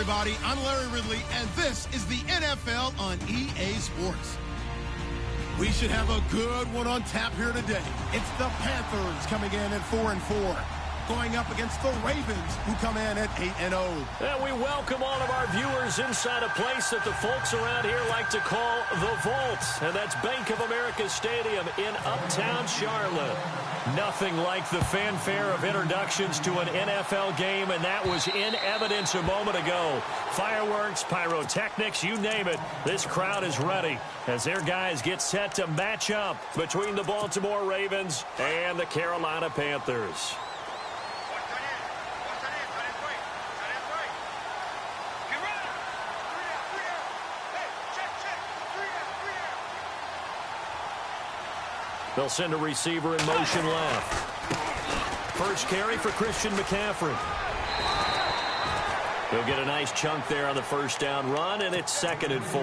everybody. I'm Larry Ridley, and this is the NFL on EA Sports. We should have a good one on tap here today. It's the Panthers coming in at 4-4, going up against the Ravens, who come in at 8-0. And we welcome all of our viewers inside a place that the folks around here like to call the Vault, and that's Bank of America Stadium in Uptown Charlotte. Nothing like the fanfare of introductions to an NFL game, and that was in evidence a moment ago. Fireworks, pyrotechnics, you name it. This crowd is ready as their guys get set to match up between the Baltimore Ravens and the Carolina Panthers. They'll send a receiver in motion left. First carry for Christian McCaffrey. He'll get a nice chunk there on the first down run, and it's 2nd and 4.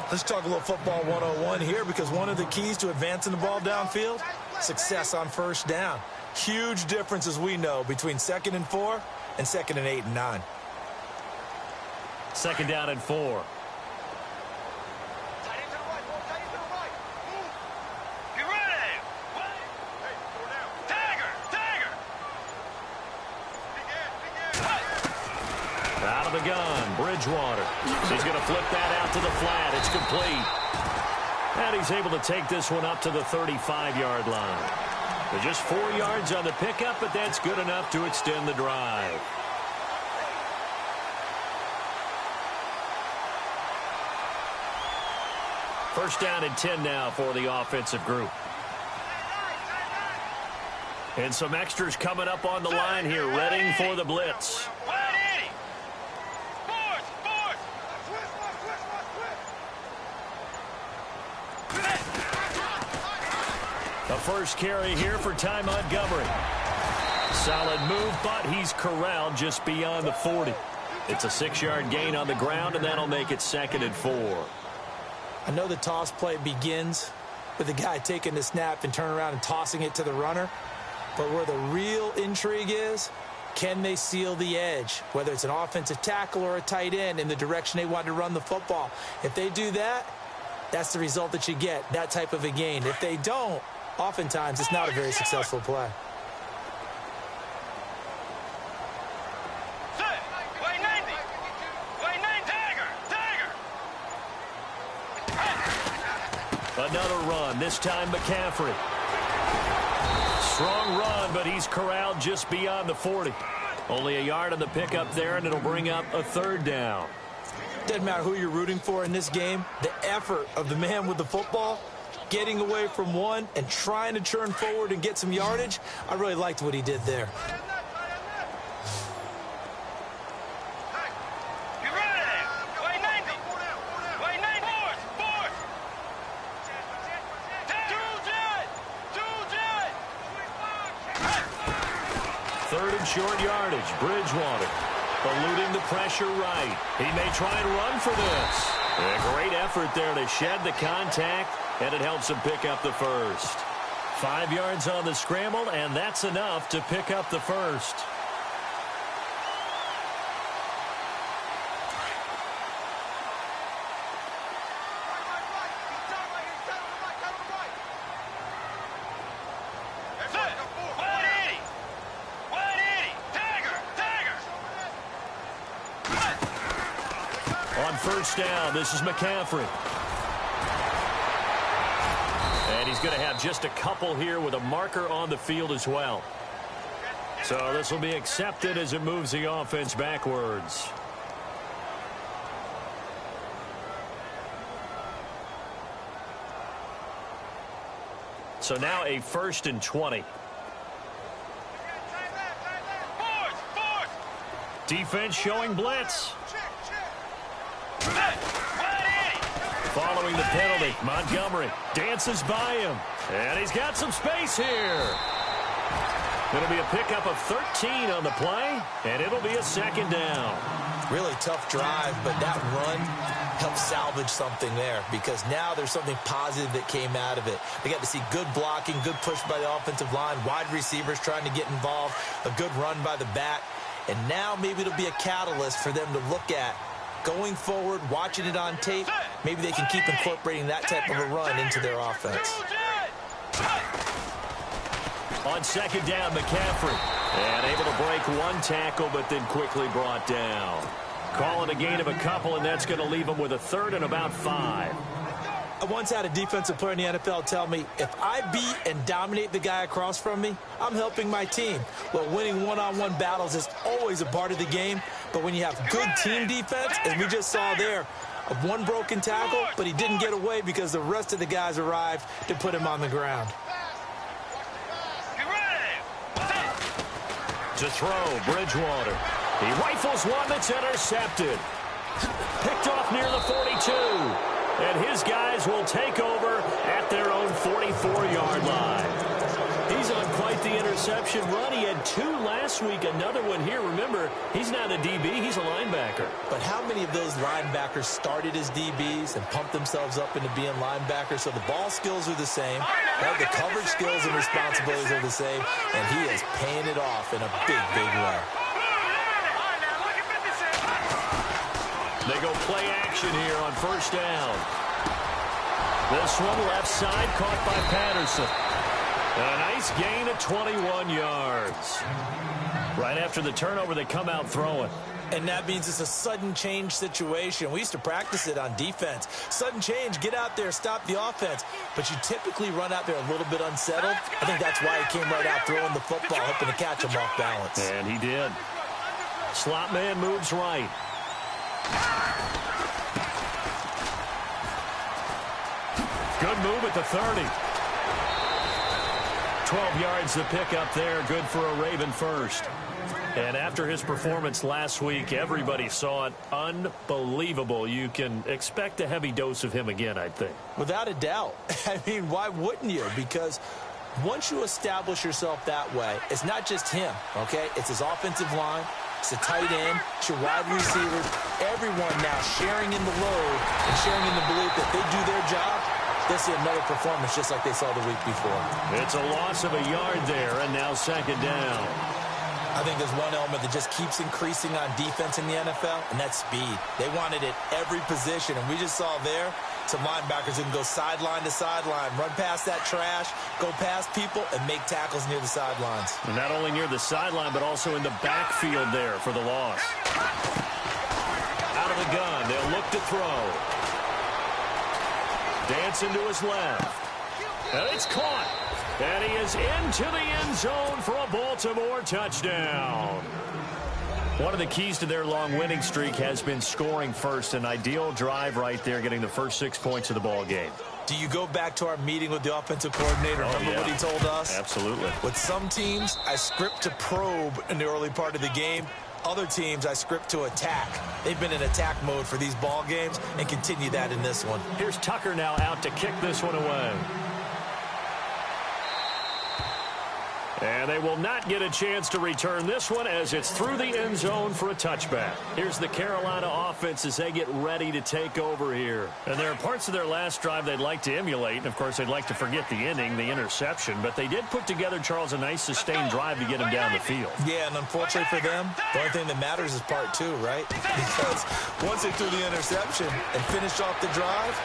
Let's talk a little football 101 here, because one of the keys to advancing the ball downfield, success on first down. Huge difference, as we know, between 2nd and 4 and 2nd and 8 and 9. 2nd down and 4. Out of the gun, Bridgewater. He's going to flip that out to the flat. It's complete. And he's able to take this one up to the 35-yard line. They're just 4 yards on the pickup, but that's good enough to extend the drive. First down and 10 now for the offensive group. And some extras coming up on the line here, readying for the blitz. The first carry here for Ty Montgomery. Solid move, but he's corralled just beyond the 40. It's a 6-yard gain on the ground, and that'll make it 2nd and 4. I know the toss play begins with the guy taking the snap and turning around and tossing it to the runner. But where the real intrigue is, can they seal the edge, whether it's an offensive tackle or a tight end, in the direction they want to run the football? If they do that, that's the result that you get, that type of a gain. If they don't, oftentimes it's not a very successful play. Another run, this time McCaffrey. Strong run, but he's corralled just beyond the 40. Only a yard on the pickup there, and it'll bring up a 3rd down. Doesn't matter who you're rooting for in this game. The effort of the man with the football, getting away from one and trying to turn forward and get some yardage, I really liked what he did there. Short yardage, Bridgewater eluding the pressure right. He may try and run for this. A great effort there to shed the contact, and it helps him pick up the first. 5 yards on the scramble, and that's enough to pick up the first. First down, this is McCaffrey. And he's going to have just a couple here with a marker on the field as well. So this will be accepted as it moves the offense backwards. So now a 1st and 20. Defense showing blitz. Following the penalty, Montgomery dances by him. And he's got some space here. It'll be a pickup of 13 on the play, and it'll be a 2nd down. Really tough drive, but that run helped salvage something there, because now there's something positive that came out of it. They got to see good blocking, good push by the offensive line, wide receivers trying to get involved, a good run by the back. And now maybe it'll be a catalyst for them to look at going forward, watching it on tape. Maybe they can keep incorporating that type of a run into their offense. On second down, McCaffrey. And able to break one tackle, but then quickly brought down. Call it a gain of a couple, and that's going to leave them with a third and about 5. I once had a defensive player in the NFL tell me, if I beat and dominate the guy across from me, I'm helping my team. Well, winning one-on-one battles is always a part of the game, but when you have good team defense, as we just saw there, of one broken tackle, but he didn't get away because the rest of the guys arrived to put him on the ground. To throw, Bridgewater. He rifles one that's intercepted. Picked off near the 42. And his guys will take over at their own 44-yard line. He's on quite the interception run. He had 2 last week, another one here. Remember, he's not a DB, he's a linebacker. But how many of those linebackers started as DBs and pumped themselves up into being linebackers? So the ball skills are the same, right? The coverage skills and responsibilities are the same, and he is paying it off in a big, big way. They go play action here on first down. This one left side caught by Patterson. A nice gain of 21 yards. Right after the turnover, they come out throwing. And that means it's a sudden change situation. We used to practice it on defense. Sudden change, get out there, stop the offense. But you typically run out there a little bit unsettled. I think that's why he came right out throwing the football, hoping to catch him off balance. And he did. Slot man moves right. Good move at the 30. 12 yards to pick up there. Good for a Raven first. And after his performance last week, everybody saw it. Unbelievable. You can expect a heavy dose of him again, I think. Without a doubt. I mean, why wouldn't you? Because once you establish yourself that way, it's not just him, okay? It's his offensive line. It's a tight end. It's your wide receivers. Everyone now sharing in the load and sharing in the belief that they do their job. They'll see another performance just like they saw the week before. It's a loss of a yard there, and now second down. I think there's one element that just keeps increasing on defense in the NFL, and that's speed. They want it at every position, and we just saw there some linebackers who can go sideline to sideline, run past that trash, go past people, and make tackles near the sidelines. And not only near the sideline, but also in the backfield there for the loss. Out of the gun, they'll look to throw. Dancing to his left. And it's caught. And he is into the end zone for a Baltimore touchdown. One of the keys to their long winning streak has been scoring first. An ideal drive right there, getting the first 6 points of the ball game. Do you go back to our meeting with the offensive coordinator? Remember what he told us? Absolutely. With some teams, I script to probe in the early part of the game. Other teams, I script to attack. They've been in attack mode for these ball games and continue that in this one. Here's Tucker now out to kick this one away. And they will not get a chance to return this one as it's through the end zone for a touchback. Here's the Carolina offense as they get ready to take over here. And there are parts of their last drive they'd like to emulate. And, of course, they'd like to forget the inning, the interception. But they did put together, Charles, a nice sustained drive to get him down the field. Yeah, and unfortunately for them, the only thing that matters is part 2, right? Because once they threw the interception and finished off the drive,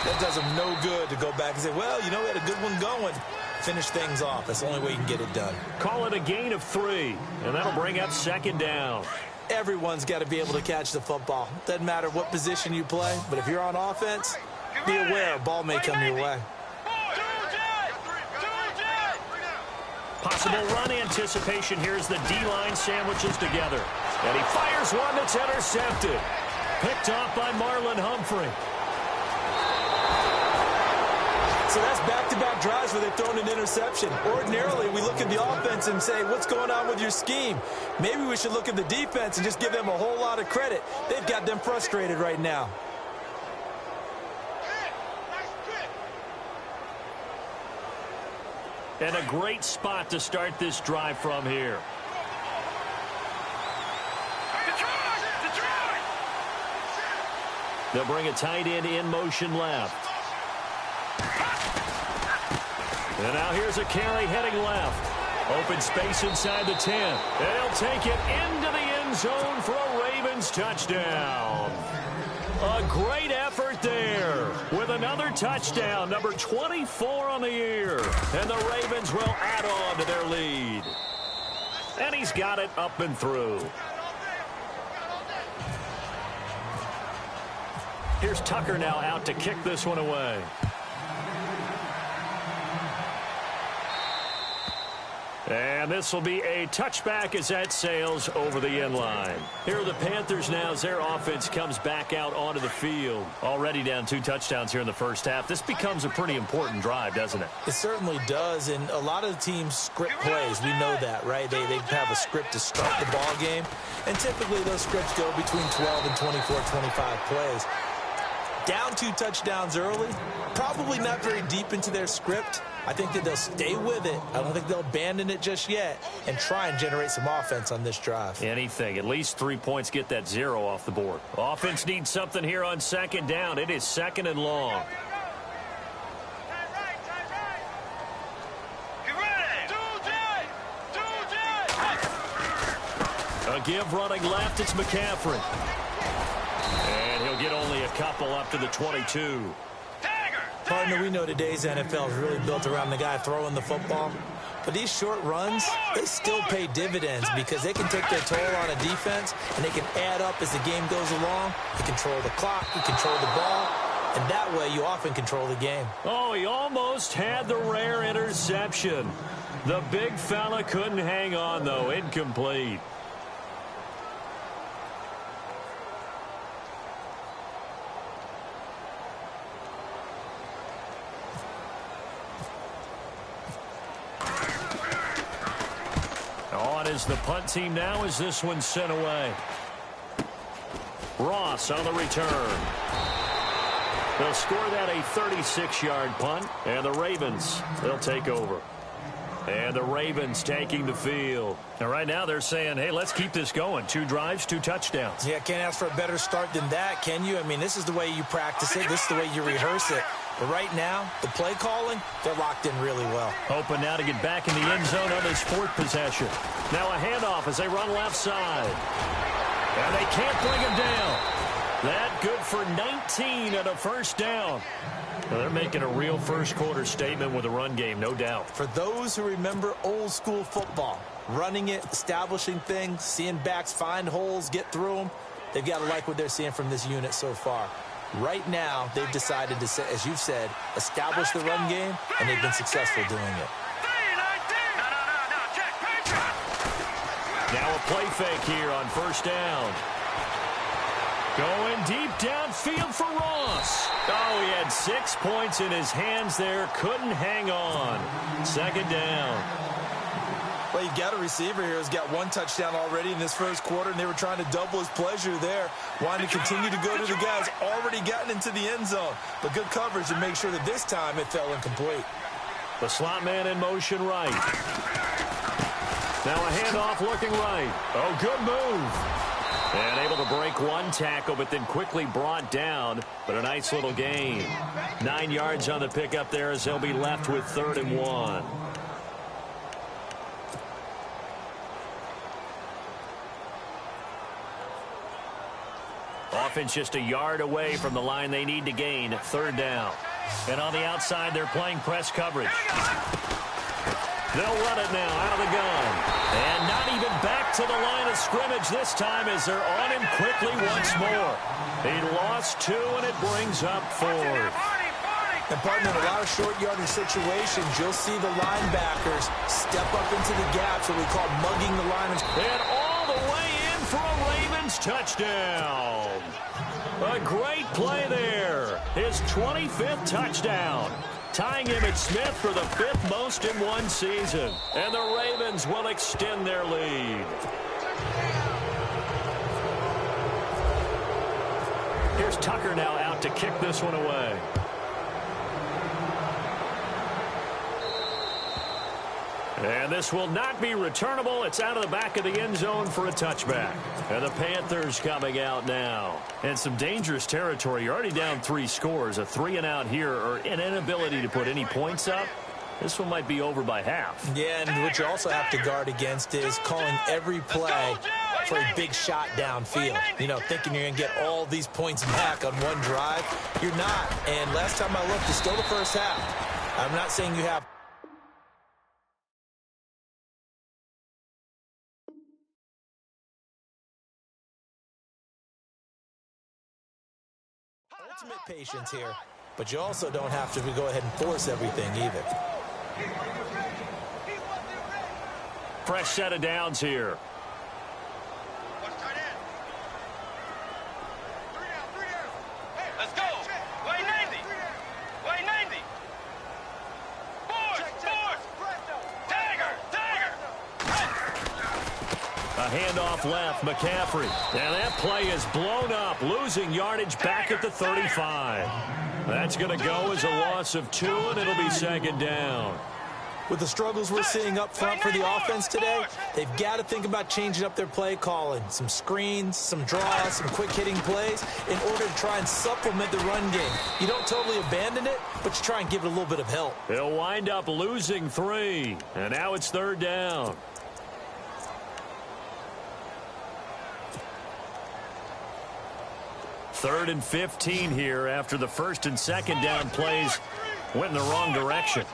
that does them no good to go back and say, well, you know, we had a good one going. Finish things off. That's the only way you can get it done. Call it a gain of 3, and that'll bring up second down. Everyone's got to be able to catch the football. Doesn't matter what position you play, but if you're on offense, be aware a ball may come your way. Possible run anticipation. Here's the D-line sandwiches together. And he fires one that's intercepted. Picked off by Marlon Humphrey. So that's back-to-back drives where they've thrown an interception. Ordinarily, we look at the offense and say, what's going on with your scheme? Maybe we should look at the defense and just give them a whole lot of credit. They've got them frustrated right now. And a great spot to start this drive from here. They'll bring a tight end in motion left. And now here's a carry heading left. Open space inside the 10. And he'll take it into the end zone for a Ravens touchdown. A great effort there with another touchdown, number 24 on the year. And the Ravens will add on to their lead. And he's got it up and through. Here's Tucker now out to kick this one away. And this will be a touchback as that sails over the end line. Here are the Panthers now as their offense comes back out onto the field. Already down 2 touchdowns here in the first half. This becomes a pretty important drive, doesn't it? It certainly does, and a lot of the teams script plays. We know that, right? They have a script to start the ball game, and typically those scripts go between 12 and 24, 25 plays. Down 2 touchdowns early, probably not very deep into their script. I think that they'll stay with it. I don't think they'll abandon it just yet and try and generate some offense on this drive. Anything. At least 3 points, get that 0 off the board. Offense needs something here on second down. It is 2nd and long. A give running left. It's McCaffrey. And he'll get only a couple up to the 22. Partner, we know today's NFL is really built around the guy throwing the football. But these short runs, they still pay dividends because they can take their toll on a defense, and they can add up as the game goes along. You control the clock, you control the ball, and that way you often control the game. Oh, he almost had the rare interception. The big fella couldn't hang on, though. Incomplete. On is the punt team now as this one's sent away. Ross on the return. They'll score that a 36-yard punt, and the Ravens, they'll take over. And the Ravens taking the field. And right now they're saying, hey, let's keep this going. 2 drives, 2 touchdowns. Yeah, can't ask for a better start than that, can you? I mean, this is the way you practice it. This is the way you rehearse it. But right now, the play calling, they're locked in really well. Hoping now to get back in the end zone on this 4th possession. Now a handoff as they run left side. And they can't bring him down. That good for 19 and a first down. Well, they're making a real first-quarter statement with a run game, no doubt. For those who remember old-school football, running it, establishing things, seeing backs find holes, get through them, they've got to like what they're seeing from this unit so far. Right now, they've decided to, as you've said, establish the run game, and they've been successful doing it. Now a play fake here on first down. Going deep downfield for Ross. Oh, he had 6 points in his hands there. Couldn't hang on. 2nd down. Well, you've got a receiver here who's got 1 touchdown already in this first quarter, and they were trying to double his pleasure there, wanting to continue to go to the guys already gotten into the end zone. But good coverage to make sure that this time it fell incomplete. The slot man in motion right. Now a handoff looking right. Oh, good move. And able to break 1 tackle, but then quickly brought down. But a nice little gain. 9 yards on the pickup there as they'll be left with 3rd and 1. Offense just a yard away from the line they need to gain. 3rd down. And on the outside, they're playing press coverage. They'll run it now out of the gun. And not even back to the line of scrimmage this time as they're on him quickly once more. He lost 2, and it brings up 4th. And, partner, in a lot of short yardage situations, you'll see the linebackers step up into the gaps, what we call mugging the linemen. And all the way in for a Ravens touchdown. A great play there. His 25th touchdown. Tying Emmitt Smith for the 5th most in 1 season. And the Ravens will extend their lead. Here's Tucker now out to kick this one away. And this will not be returnable. It's out of the back of the end zone for a touchback. And the Panthers coming out now. And some dangerous territory. You're already down 3 scores. A 3-and-out here, or an inability to put any points up. This one might be over by half. Yeah, and what you also have to guard against is calling every play for a big shot downfield. You know, thinking you're going to get all these points back on one drive. You're not. And last time I looked, it's still the first half. I'm not saying you have. Ultimate patience here, but you also don't have to go ahead and force everything either. Fresh set of downs here. Let's go. Way 90. Way 90. Force. Tiger. A handoff left, McCaffrey. And that play is blown up, losing yardage back at the 35. That's going to go as a loss of 2, and it'll be second down. With the struggles we're seeing up front for the offense today, they've got to think about changing up their play calling. Some screens, some draws, some quick-hitting plays in order to try and supplement the run game. You don't totally abandon it, but you try and give it a little bit of help. They'll wind up losing 3, and now it's third down. Third and 15 here after the first and second down plays went in the wrong direction.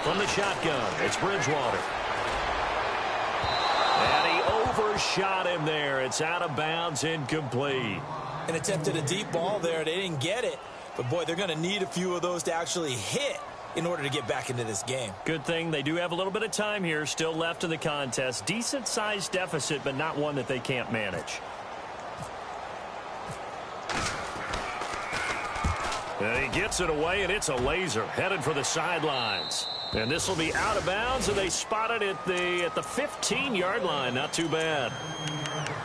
From the shotgun, it's Bridgewater. And he overshot him there. It's out of bounds, incomplete. And attempted a deep ball there. They didn't get it. But, boy, they're going to need a few of those to actually hit in order to get back into this game. Good thing they do have a little bit of time here still left in the contest. Decent-sized deficit, but not one that they can't manage. And he gets it away, and it's a laser headed for the sidelines. And this will be out of bounds, and they spot it at the 15-yard line. Not too bad.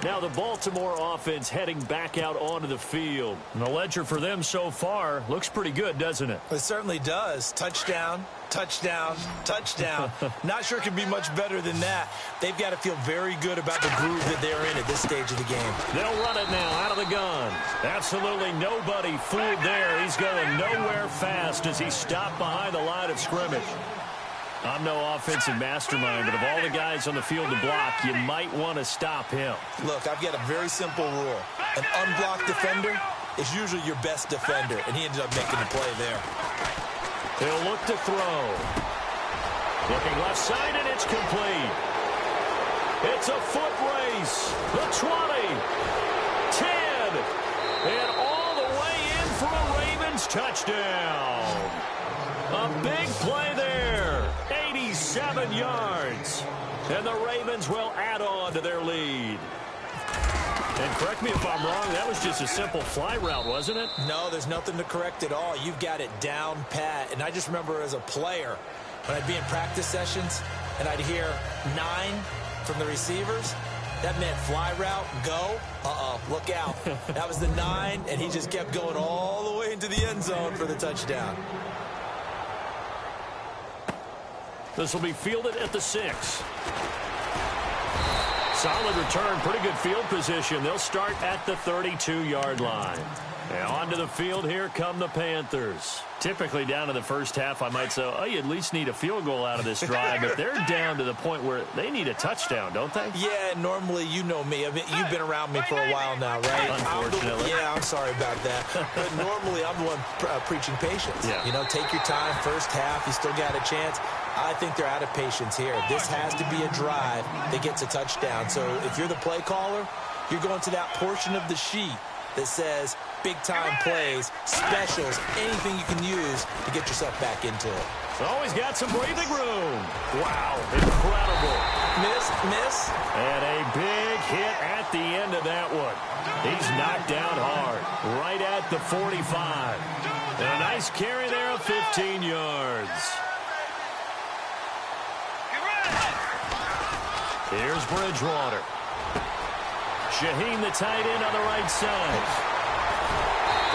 Now the Baltimore offense heading back out onto the field. And the ledger for them so far looks pretty good, doesn't it? It certainly does. Touchdown, touchdown, touchdown. Not sure it can be much better than that. They've got to feel very good about the groove that they're in at this stage of the game. They'll run it now out of the gun. Absolutely nobody fooled there. He's going nowhere fast as he's stopped behind the line of scrimmage. I'm no offensive mastermind, but of all the guys on the field to block, you might want to stop him. Look, I've got a very simple rule. An unblocked defender is usually your best defender, and he ended up making the play there. He'll look to throw. Looking left side, and it's complete. It's a foot race. The 20, 10, and all the way in for a Ravens touchdown. A big play there. 87 yards. And the Ravens will add on to their lead. And correct me if I'm wrong, that was just a simple fly route, wasn't it? No, there's nothing to correct at all. You've got it down pat. And I just remember as a player, when I'd be in practice sessions and I'd hear 9 from the receivers, that meant fly route, go. Look out. That was the 9, and he just kept going all the way into the end zone for the touchdown. This will be fielded at the 6. Solid return, pretty good field position. They'll start at the 32-yard line. And onto the field, here come the Panthers. Typically down to the first half, I might say, oh, you at least need a field goal out of this drive. But they're down to the point where they need a touchdown, don't they? Yeah, normally, you know me. You've been around me for a while now, right? Unfortunately. I'm sorry about that. But normally, I'm the one preaching patience. Yeah. You know, take your time, first half, you still got a chance. I think they're out of patience here. This has to be a drive that gets a touchdown. So if you're the play caller, you're going to that portion of the sheet that says big-time plays, specials, anything you can use to get yourself back into it. Oh, he's got some breathing room. Wow, incredible. Miss. And a big hit at the end of that one. He's knocked down hard, right at the 45. And a nice carry there of 15 yards. Here's Bridgewater. Shaheen, the tight end, on the right side.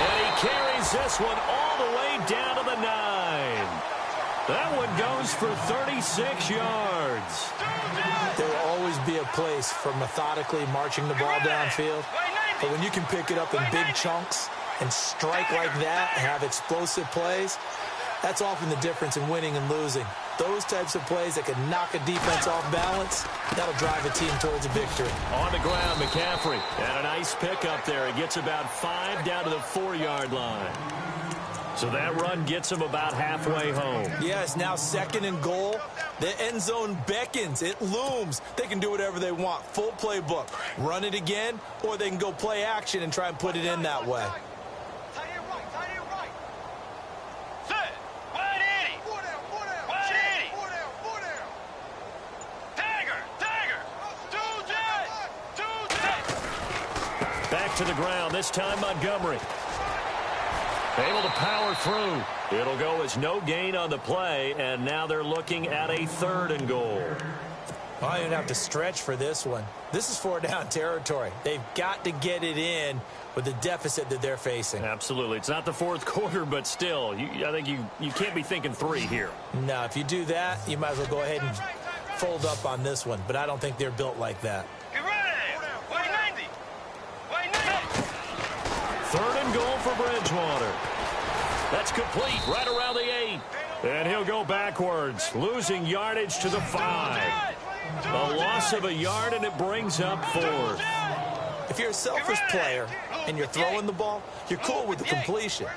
And he carries this one all the way down to the 9. That one goes for 36 yards. There will always be a place for methodically marching the ball downfield. But when you can pick it up in big chunks and strike like that, have explosive plays, that's often the difference in winning and losing. Those types of plays that can knock a defense off balance, that'll drive a team towards a victory. On the ground, McCaffrey. And a nice pick up there. He gets about 5 down to the 4-yard line. So that run gets him about halfway home. Yeah, it's now 2nd and goal. The end zone beckons. It looms. They can do whatever they want. Full playbook. Run it again, or they can go play action and try and put it in that way. To the ground, this time Montgomery. Able to power through. It'll go as no gain on the play, and now they're looking at a 3rd and goal. Well, I didn't have to stretch for this one. This is 4-down territory. They've got to get it in with the deficit that they're facing. Absolutely. It's not the 4th quarter, but still, I think you can't be thinking 3 here. No, if you do that, you might as well go ahead and fold up on this one, but I don't think they're built like that. 3rd and goal for Bridgewater. That's complete right around the 8. And he'll go backwards, losing yardage to the 5. A loss of a yard, and it brings up 4th. If you're a selfish player and you're throwing the ball, you're cool with the completion.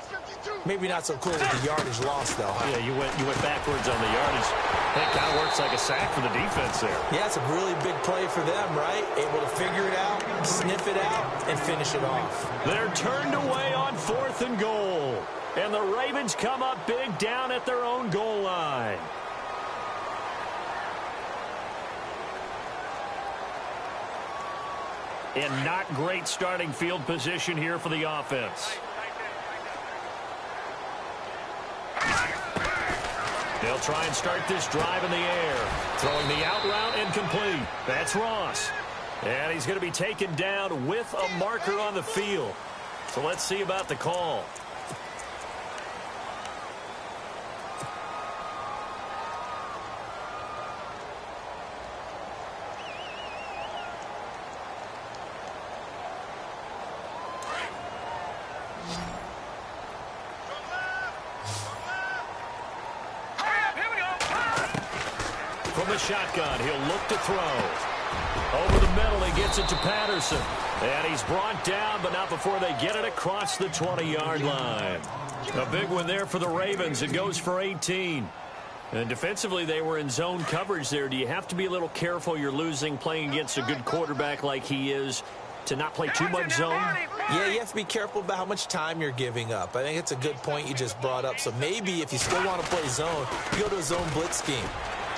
Maybe not so cool with the yardage loss, though. Yeah, you went backwards on the yardage. That kind of works like a sack for the defense there. Yeah, it's a really big play for them, right? Able to figure it out, sniff it out, and finish it off. They're turned away on 4th and goal. And the Ravens come up big down at their own goal line. And not great starting field position here for the offense. They'll try and start this drive in the air. Throwing the out route incomplete. That's Ross. And he's going to be taken down with a marker on the field. So let's see about the call. From the shotgun, he'll look to throw. Over the middle, he gets it to Patterson. And he's brought down, but not before they get it across the 20-yard line. A big one there for the Ravens. It goes for 18. And defensively, they were in zone coverage there. Do you have to be a little careful? You're losing, playing against a good quarterback like he is, to not play too much zone? Yeah, you have to be careful about how much time you're giving up. I think it's a good point you just brought up. So maybe if you still want to play zone, you go to a zone blitz scheme.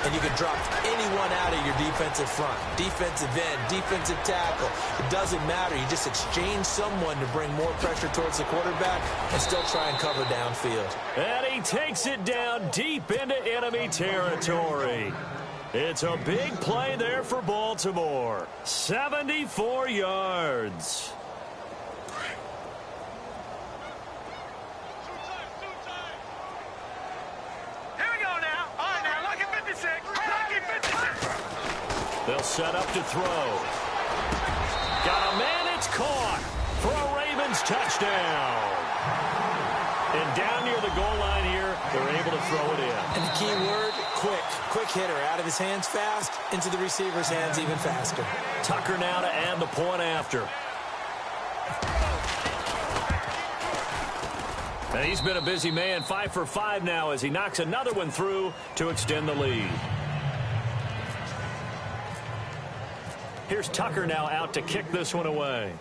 And you can drop anyone out of your defensive front, defensive end, defensive tackle. It doesn't matter. You just exchange someone to bring more pressure towards the quarterback and still try and cover downfield. And he takes it down deep into enemy territory. It's a big play there for Baltimore. 74 yards. They'll set up to throw. Got a man, it's caught for a Ravens touchdown. And down near the goal line here, they're able to throw it in. And the key word, quick. Quick hitter, out of his hands fast, into the receiver's hands even faster. Tucker now to add the point after. And he's been a busy man, 5 for 5 now as he knocks another one through to extend the lead. Here's Tucker now out to kick this one away.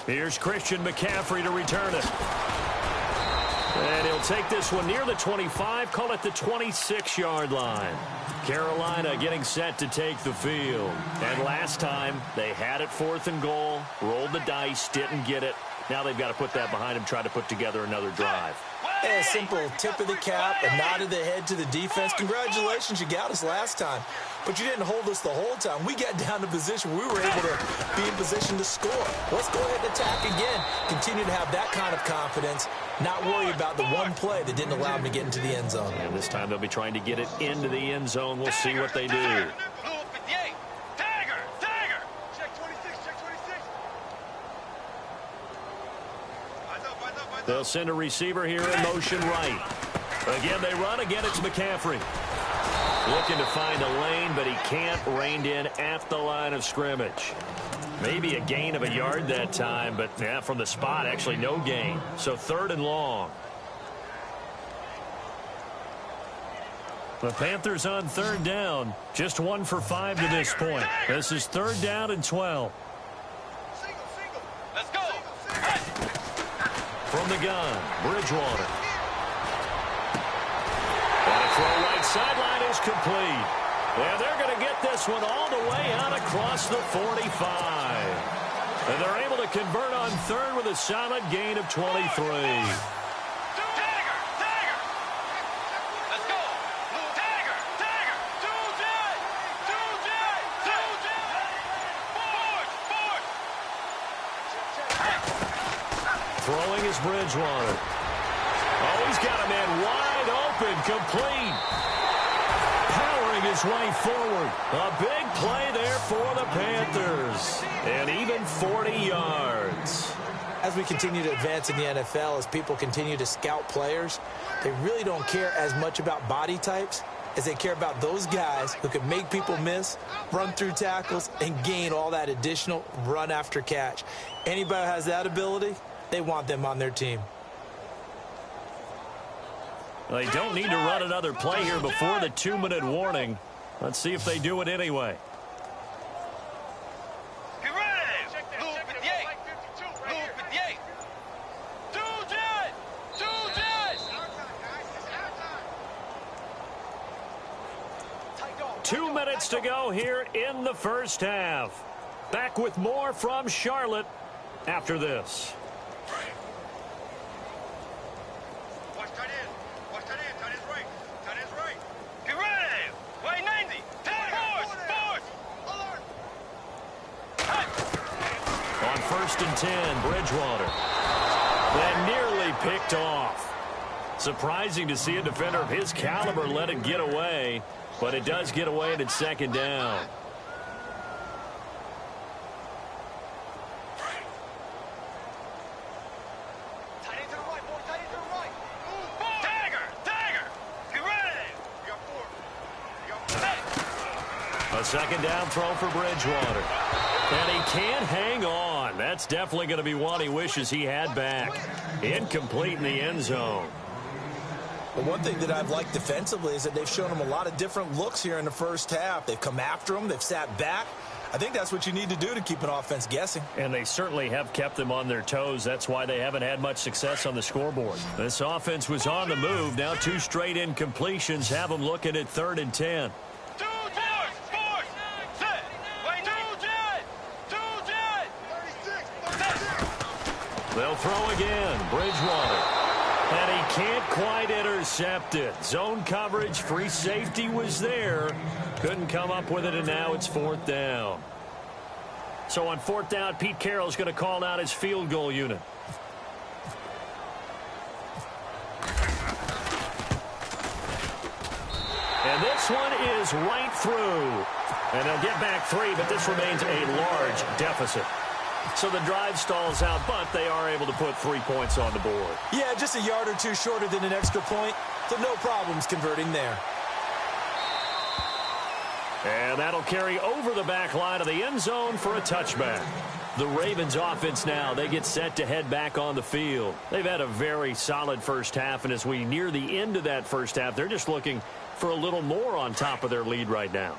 Here's Christian McCaffrey to return it. And he'll take this one near the 25, call it the 26-yard line. Carolina getting set to take the field. And last time, they had it 4th and goal, rolled the dice, didn't get it. Now they've got to put that behind them, try to put together another drive. A simple tip of the cap, a nod of the head to the defense. Congratulations, you got us last time. But you didn't hold us the whole time. We got down to position. We were able to be in position to score. Let's go ahead and attack again. Continue to have that kind of confidence. Not worry about the one play that didn't allow them to get into the end zone. And this time they'll be trying to get it into the end zone. We'll see what they do. They'll send a receiver here in motion right. Again, they run. Again, it's McCaffrey. Looking to find a lane, but he can't. Reined in at the line of scrimmage. Maybe a gain of a yard that time, but yeah, from the spot, actually no gain. So 3rd and long. The Panthers on 3rd down. Just 1 for 5 to this point. This is 3rd down and 12. Let's go. From the gun, Bridgewater. And a throw right sideline is complete. And they're going to get this one all the way out across the 45. And they're able to convert on 3rd with a solid gain of 23. Throwing is Bridgewater. Oh, he's got a man wide open, complete. Powering his way forward. A big play there for the Panthers. And even 40 yards. As we continue to advance in the NFL, as people continue to scout players, they really don't care as much about body types as they care about those guys who can make people miss, run through tackles, and gain all that additional run after catch. Anybody who has that ability, they want them on their team. They don't need to run another play here before the 2-minute warning. Let's see if they do it anyway. Get ready. Blue 58. Blue 58. Two minutes to go here in the first half. Back with more from Charlotte after this. Watch tight end. Watch tight end. Tight end's right. Tight end's right. Get ready. Way 90. Force. On 1st and 10, Bridgewater. That nearly picked off. Surprising to see a defender of his caliber let it get away, but it does get away and it's 2nd down. A 2nd down throw for Bridgewater. And he can't hang on. That's definitely going to be one he wishes he had back. Incomplete in the end zone. Well, one thing that I've liked defensively is that they've shown him a lot of different looks here in the first half. They've come after him. They've sat back. I think that's what you need to do to keep an offense guessing. And they certainly have kept them on their toes. That's why they haven't had much success on the scoreboard. This offense was on the move. Now 2 straight incompletions have them looking at 3rd and 10. They'll throw again. Bridgewater. And he can't quite intercept it. Zone coverage, free safety was there. Couldn't come up with it, and now it's 4th down. So on 4th down, Pete Carroll's going to call out his field goal unit. And this one is right through. And they'll get back 3, but this remains a large deficit. So the drive stalls out, but they are able to put 3 points on the board. Yeah, just a yard or two shorter than an extra point, so no problems converting there. And that'll carry over the back line of the end zone for a touchback. The Ravens offense now, they get set to head back on the field. They've had a very solid first half, and as we near the end of that first half, they're just looking for a little more on top of their lead right now.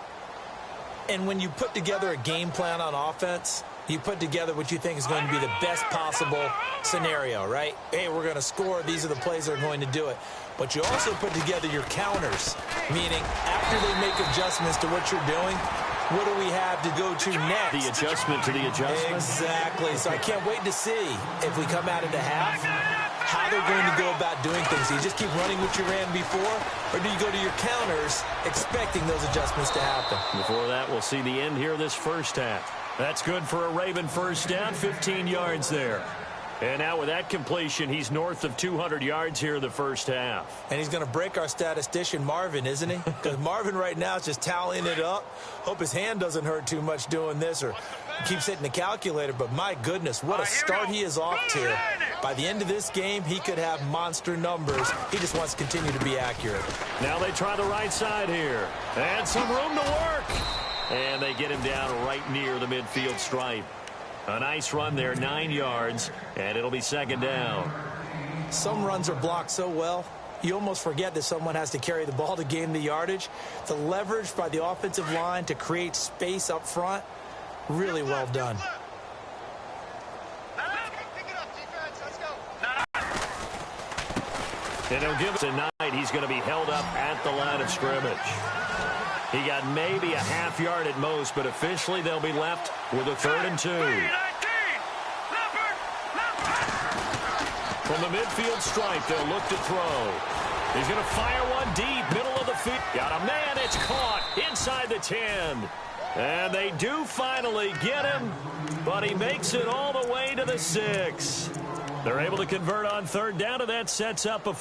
And when you put together a game plan on offense, you put together what you think is going to be the best possible scenario, right? Hey, we're going to score. These are the plays that are going to do it. But you also put together your counters, meaning after they make adjustments to what you're doing, what do we have to go to next? The adjustment to the adjustment. Exactly. So I can't wait to see if we come out of the half, how they're going to go about doing things. Do you just keep running what you ran before, or do you go to your counters expecting those adjustments to happen? Before that, we'll see the end here of this first half. That's good for a Raven first down, 15 yards there. And now with that completion, he's north of 200 yards here in the first half. And he's going to break our statistician, Marvin, isn't he? Because Marvin right now is just tallying it up. Hope his hand doesn't hurt too much doing this or keeps hitting the calculator. But my goodness, what a start he is off to. By the end of this game, he could have monster numbers. He just wants to continue to be accurate. Now they try the right side here. And some room to work. And they get him down right near the midfield stripe. A nice run there, 9 yards, and it'll be second down. Some runs are blocked so well, you almost forget that someone has to carry the ball to gain the yardage. The leverage by the offensive line to create space up front, really well done. And he'll give it tonight. He's going to be held up at the line of scrimmage. He got maybe a half yard at most, but officially they'll be left with a 3rd and 2. From the midfield stripe, they'll look to throw. He's going to fire one deep, middle of the field. Got a man, it's caught inside the 10. And they do finally get him, but he makes it all the way to the 6. They're able to convert on 3rd down, and that sets up a...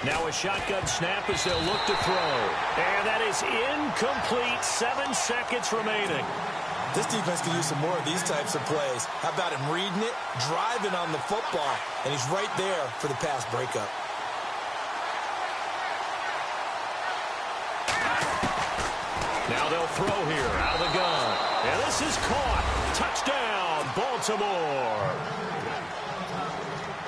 Now a shotgun snap as they'll look to throw. And that is incomplete. 7 seconds remaining. This defense can use some more of these types of plays. How about him reading it, driving on the football, and he's right there for the pass breakup. Now they'll throw here out of the gun. And this is caught. Touchdown, Baltimore.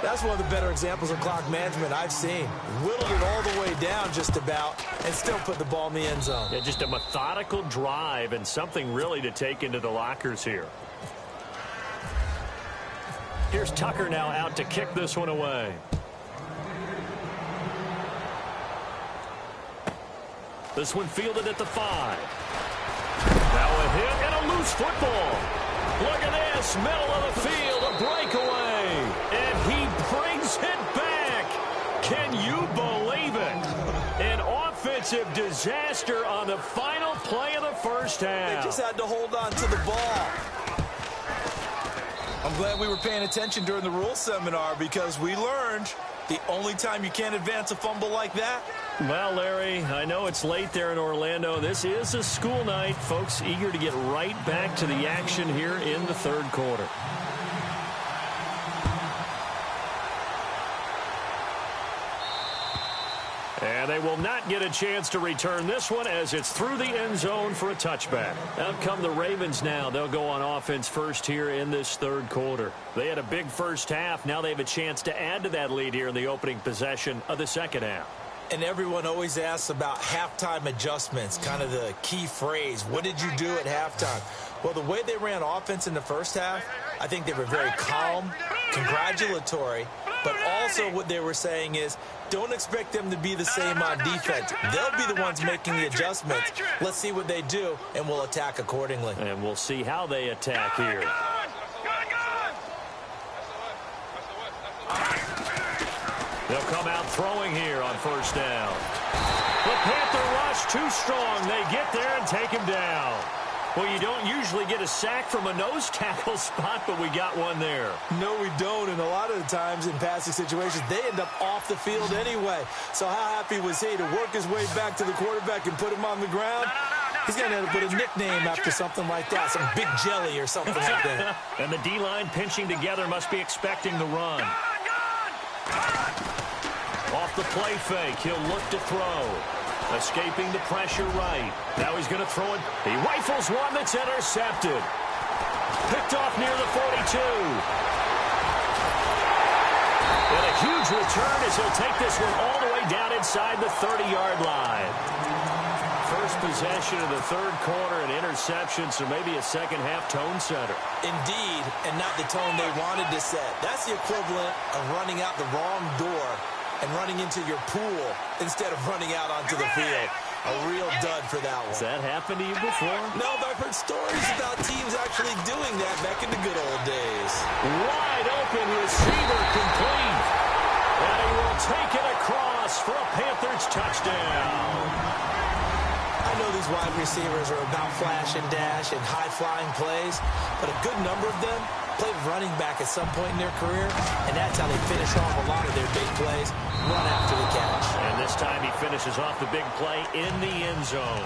That's one of the better examples of clock management I've seen. Whittled it all the way down just about and still put the ball in the end zone. Yeah, just a methodical drive and something really to take into the lockers here. Here's Tucker now out to kick this one away. This one fielded at the 5. Now a hit and a loose football. Look at this, middle of the field, a breakaway. And he brings it back. Can you believe it? An offensive disaster on the final play of the first half. They just had to hold on to the ball. I'm glad we were paying attention during the rules seminar because we learned the only time you can't advance a fumble like that. Well, Larry, I know it's late there in Orlando. This is a school night. Folks eager to get right back to the action here in the 3rd quarter. And they will not get a chance to return this one as it's through the end zone for a touchback. Out come the Ravens now. They'll go on offense first here in this 3rd quarter. They had a big first half. Now they have a chance to add to that lead here in the opening possession of the 2nd half. And everyone always asks about halftime adjustments, kind of the key phrase. What did you do at halftime? Well, the way they ran offense in the first half, I think they were very calm, congratulatory, but also what they were saying is don't expect them to be the same on defense. They'll be the ones making the adjustments. Let's see what they do, and we'll attack accordingly. And we'll see how they attack here. They'll come out throwing here on 1st down. The Panther rush too strong. They get there and take him down. Well, you don't usually get a sack from a nose tackle spot, but we got one there. No, we don't, and a lot of the times in passing situations, they end up off the field anyway. So how happy was he to work his way back to the quarterback and put him on the ground? He's going to have to put a nickname after something like that, some Big Jelly or something like that. And the D-line pinching together must be expecting the run. Off the play fake, he'll look to throw. Escaping the pressure right. Now he's going to throw it. He rifles one that's intercepted. Picked off near the 42. And a huge return as he'll take this one all the way down inside the 30-yard line. First possession of the 3rd quarter, an interception, so maybe a second-half tone setter. Indeed, and not the tone they wanted to set. That's the equivalent of running out the wrong door and running into your pool instead of running out onto the field. A real dud for that one. Has that happened to you before? No, but I've heard stories about teams actually doing that back in the good old days. Wide open receiver complete. And he will take it across for a Panthers touchdown. I know these wide receivers are about flash and dash and high-flying plays, but a good number of them played running back at some point in their career, and that's how they finish off a lot of their big plays, run after the catch. And this time he finishes off the big play in the end zone.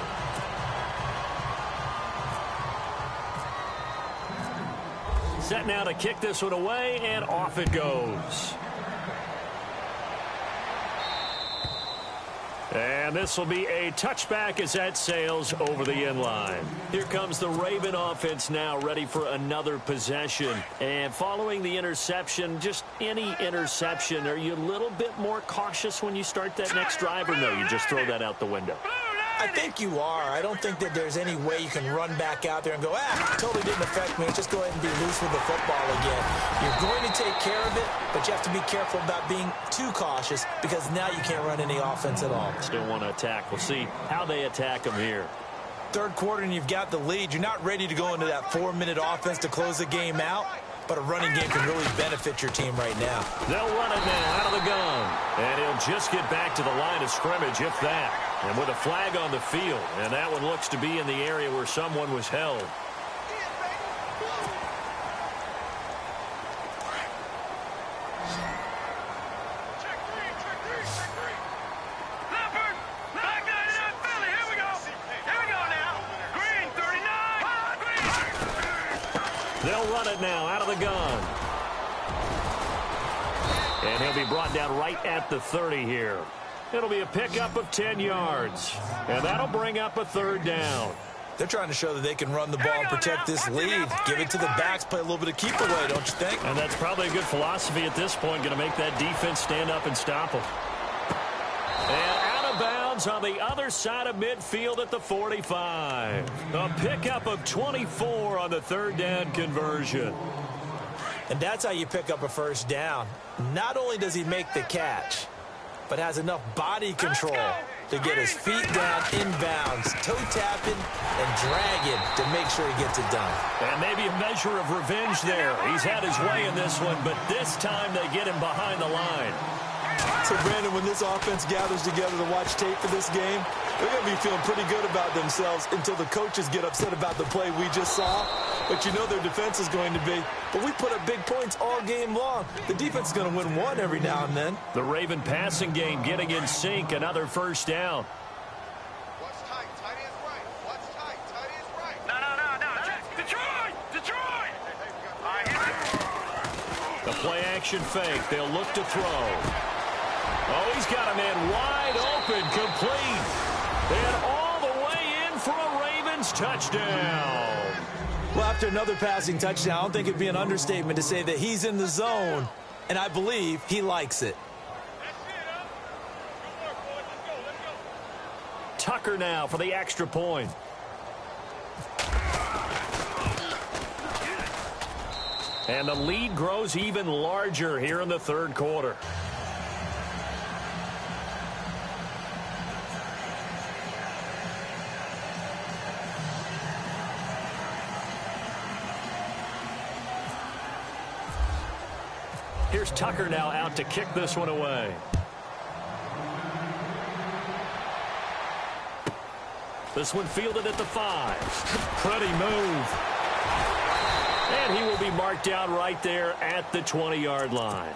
Set now to kick this one away, and off it goes. And this will be a touchback as that sails over the end line. Here comes the Raven offense now, ready for another possession. And following the interception, just any interception, are you a little bit more cautious when you start that next drive, or no, you just throw that out the window? I think you are. I don't think that there's any way you can run back out there and go, totally didn't affect me. Just go ahead and be loose with the football again. You're going to take care of it, but you have to be careful about being too cautious because now you can't run any offense at all. Still want to attack. We'll see how they attack them here. Third quarter and you've got the lead. You're not ready to go into that 4-minute offense to close the game out, but a running game can really benefit your team right now. They'll run it now out of the gun. And he'll just get back to the line of scrimmage, if that. And with a flag on the field, and that one looks to be in the area where someone was held. They'll run it now out of the gun. And he'll be brought down right at the 30 here. It'll be a pickup of 10 yards. And that'll bring up a third down. They're trying to show that they can run the ball and protect this lead. Give it to the backs, play a little bit of keep away, don't you think? And that's probably a good philosophy at this point, going to make that defense stand up and stop them. And out of bounds on the other side of midfield at the 45. A pickup of 24 on the third down conversion. And that's how you pick up a first down. Not only does he make the catch, but has enough body control to get his feet down inbounds, toe-tapping and dragging to make sure he gets it done. And maybe a measure of revenge there. He's had his way in this one, but this time they get him behind the line. So, Brandon, when this offense gathers together to watch tape for this game, they're going to be feeling pretty good about themselves until the coaches get upset about the play we just saw. But you know their defense is going to be. But we put up big points all game long. The defense is going to win one every now and then. The Raven passing game getting in sync. Another first down. What's tight? Tight is right. What's tight? Tight is right. No. Detroit! Detroit! The play action fake. They'll look to throw. Oh, he's got a man wide open, complete. And all the way in for a Ravens touchdown. Well, after another passing touchdown, I don't think it'd be an understatement to say that he's in the zone, and I believe he likes it. Tucker now for the extra point. And the lead grows even larger here in the third quarter. Here's Tucker now out to kick this one away. This one fielded at the 5. Pretty move. And he will be marked down right there at the 20-yard line.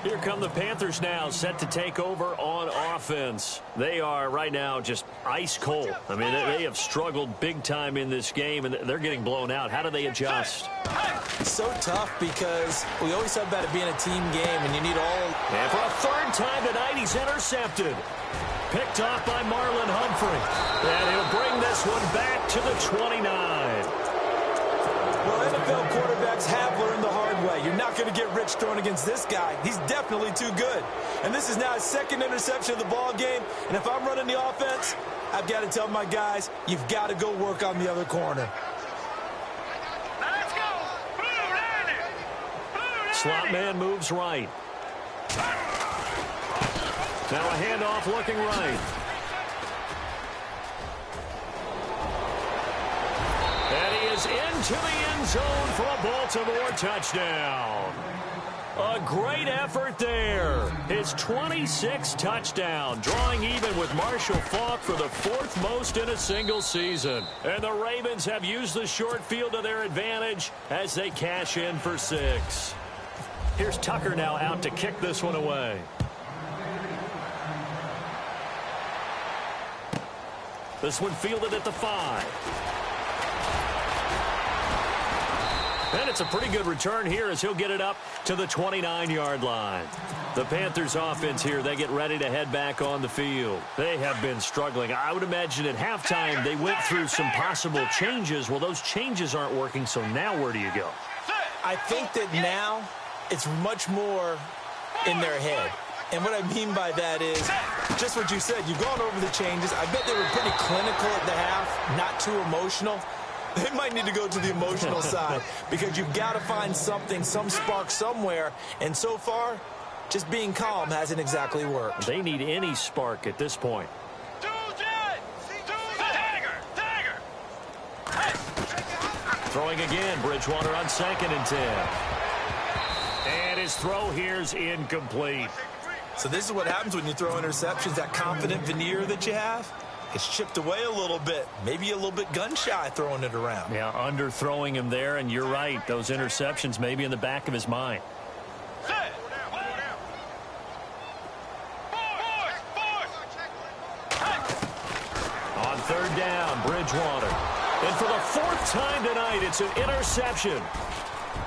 Here come the Panthers now, set to take over on offense. They are right now just ice cold. I mean, they have struggled big time in this game, and they're getting blown out. How do they adjust? So tough because we always talk about it being a team game, and you need all. And for a third time tonight, he's intercepted. Picked off by Marlon Humphrey. And he'll bring this one back to the 29. Well, NFL quarterbacks have learned the hard way. You're not going to get rich throwing against this guy. He's definitely too good. And this is now his second interception of the ball game. And if I'm running the offense, I've got to tell my guys, you've got to go work on the other corner. Let's go! Slot man moves right. Now a handoff looking right. And he is into the end zone for a Baltimore touchdown. A great effort there. His 26th touchdown, drawing even with Marshall Faulk for the 4th most in a single season. And the Ravens have used the short field to their advantage as they cash in for 6. Here's Tucker now out to kick this one away. This one fielded at the 5. And it's a pretty good return here as he'll get it up to the 29-yard line. The Panthers offense here, they get ready to head back on the field. They have been struggling. I would imagine at halftime they went through some possible changes. Well, those changes aren't working, so now where do you go? I think that now it's much more in their head. And what I mean by that is just what you said. You've gone over the changes. I bet they were pretty clinical at the half, not too emotional. They might need to go to the emotional side because you've got to find something, some spark somewhere. And so far, just being calm hasn't exactly worked. They need any spark at this point. Throwing again, Bridgewater on 2nd and 10. And his throw here's incomplete. So this is what happens when you throw interceptions, that confident veneer that you have. It's chipped away a little bit, maybe a little bit gun-shy throwing it around. Yeah, underthrowing him there, and you're right. Those interceptions may be in the back of his mind. On 3rd down, Bridgewater. And for the 4th time tonight, it's an interception.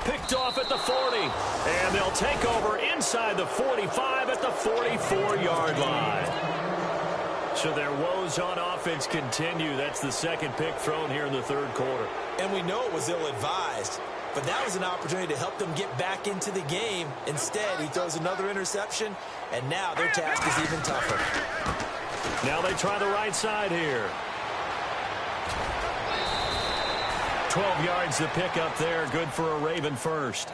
Picked off at the 40. And they'll take over inside the 45 at the 44-yard line. So their woes on offense continue. That's the 2nd pick thrown here in the 3rd quarter. And we know it was ill-advised, but that was an opportunity to help them get back into the game. Instead, he throws another interception, and now their task is even tougher. Now they try the right side here. 12 yards to pick up there. Good for a Raven first.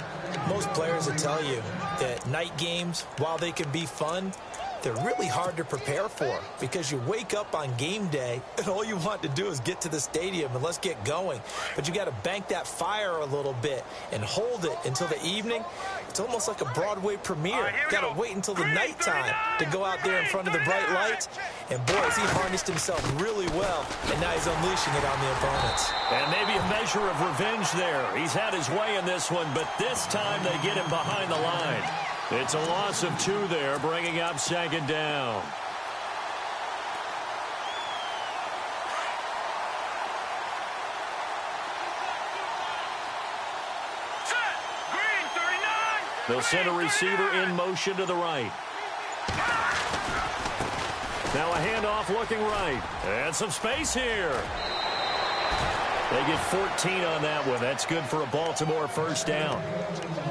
Most players will tell you that night games, while they can be fun, they're really hard to prepare for because you wake up on game day and all you want to do is get to the stadium and let's get going. But you got to bank that fire a little bit and hold it until the evening. It's almost like a Broadway premiere. Got to wait until the nighttime to go out there in front of the bright lights. And boy, has he harnessed himself really well, and now he's unleashing it on the opponents. And maybe a measure of revenge there. He's had his way in this one, but this time they get him behind the line. It's a loss of 2 there, bringing up 2nd down. They'll send a receiver in motion to the right. Now a handoff looking right. And some space here. They get 14 on that one. That's good for a Baltimore 1st down.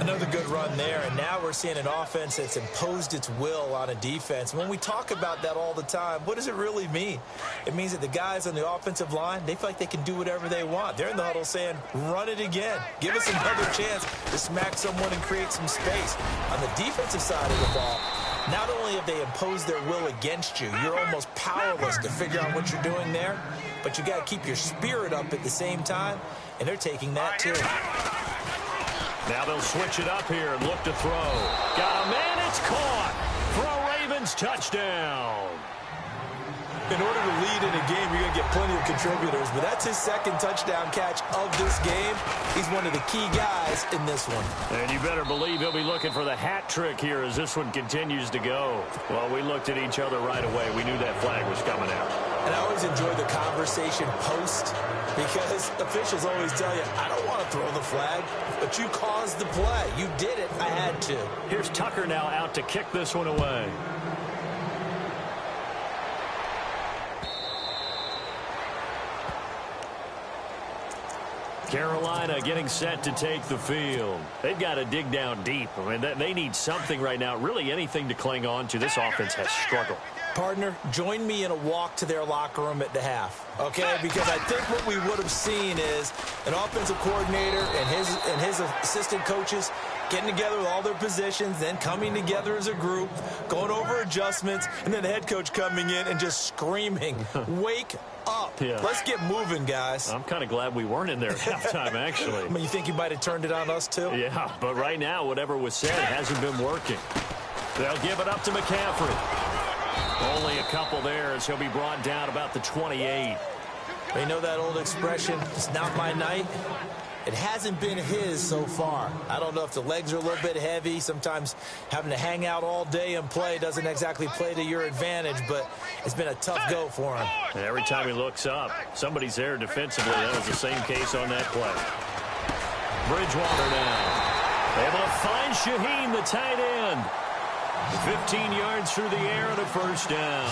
Another good run there, and now we're seeing an offense that's imposed its will on a defense. When we talk about that all the time, what does it really mean? It means that the guys on the offensive line, they feel like they can do whatever they want. They're in the huddle saying, run it again. Give us another chance to smack someone and create some space. On the defensive side of the ball, not only have they imposed their will against you, you're almost powerless to figure out what you're doing there, but you got to keep your spirit up at the same time, and they're taking that too. Now they'll switch it up here and look to throw. Got a man, it's caught for a Ravens touchdown. In order to lead in a game, you're going to get plenty of contributors, but that's his 2nd touchdown catch of this game. He's one of the key guys in this one. And you better believe he'll be looking for the hat trick here as this one continues to go. Well, we looked at each other right away. We knew that flag was coming out. And I always enjoy the conversation post because officials always tell you, I don't want to throw the flag, but you caused the play. You did it. I had to. Here's Tucker now out to kick this one away. Carolina getting set to take the field. They've got to dig down deep. I mean, they need something right now, really anything to cling on to. This offense has struggled. Partner, join me in a walk to their locker room at the half, okay? Because I think what we would have seen is an offensive coordinator and his assistant coaches getting together with all their positions, then coming together as a group, going over adjustments, and then the head coach coming in and just screaming, wake up. Yeah. Let's get moving, guys. I'm kind of glad we weren't in there at halftime, actually. I mean, you think you might have turned it on us, too? Yeah, but right now, whatever was said hasn't been working. They'll give it up to McCaffrey. Only a couple there as he'll be brought down about the 28. You know that old expression, it's not my night? It hasn't been his so far. I don't know if the legs are a little bit heavy. Sometimes having to hang out all day and play doesn't exactly play to your advantage, but it's been a tough go for him. And every time he looks up, somebody's there defensively. That was the same case on that play. Bridgewater now. Able to find Shaheen, the tight end. 15 yards through the air and a first down.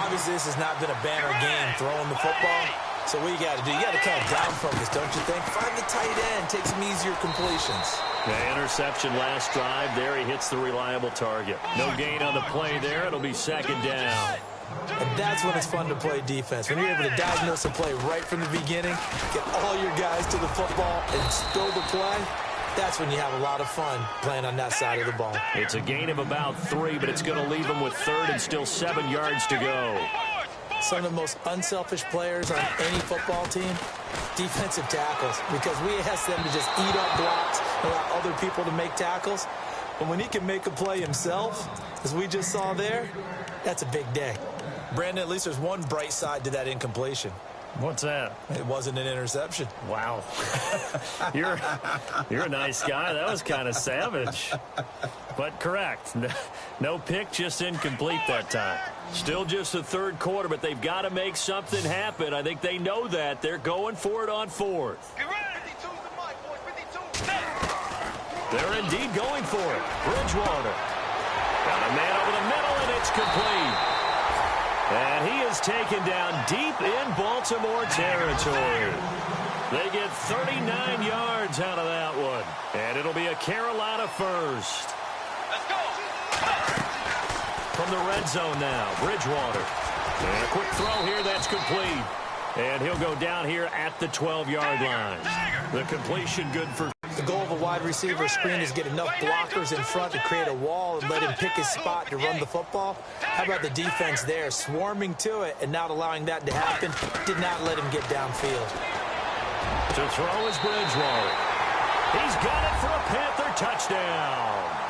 Obviously, this has not been a banner game throwing the football. So what you got to do, you got to kind of down focus, don't you think? Find the tight end, take some easier completions. The interception last drive. There he hits the reliable target. No gain on the play there. It'll be second down. And that's when it's fun to play defense. When you're able to diagnose a play right from the beginning, get all your guys to the football and throw the play, that's when you have a lot of fun playing on that side of the ball. It's a gain of about 3, but it's going to leave them with third and still 7 yards to go. Some of the most unselfish players on any football team, defensive tackles, because we ask them to just eat up blocks and allow other people to make tackles. But when he can make a play himself, as we just saw there, that's a big day. Brandon, at least there's one bright side to that incompletion. What's that? It wasn't an interception. Wow. You're a nice guy. That was kind of savage. But correct. No pick, just incomplete that time. Still just the third quarter, but they've got to make something happen. I think they know that. They're going for it on fourth. They're indeed going for it. Bridgewater. Got a man over the middle, and it's complete. And he is taken down deep in Baltimore territory. They get 39 yards out of that one. And it'll be a Carolina first. Let's go. From the red zone now, Bridgewater. And a quick throw here, that's complete. And he'll go down here at the 12-yard line. The completion good for... The goal of a wide receiver screen is get enough blockers in front to create a wall and let him pick his spot to run the football. How about the defense there, swarming to it and not allowing that to happen? Did not let him get downfield. To throw is Bridgewater. He's got it for a Panther touchdown.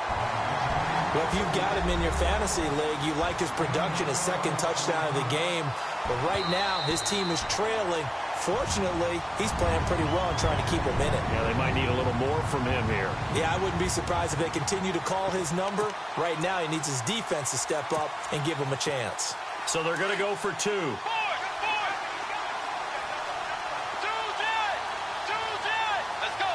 Well, if you've got him in your fantasy league, you like his production, his second touchdown of the game. But right now, his team is trailing. Fortunately, he's playing pretty well and trying to keep him in it. Yeah, they might need a little more from him here. Yeah, I wouldn't be surprised if they continue to call his number. Right now, he needs his defense to step up and give him a chance. So they're going to go for 2. Let's go.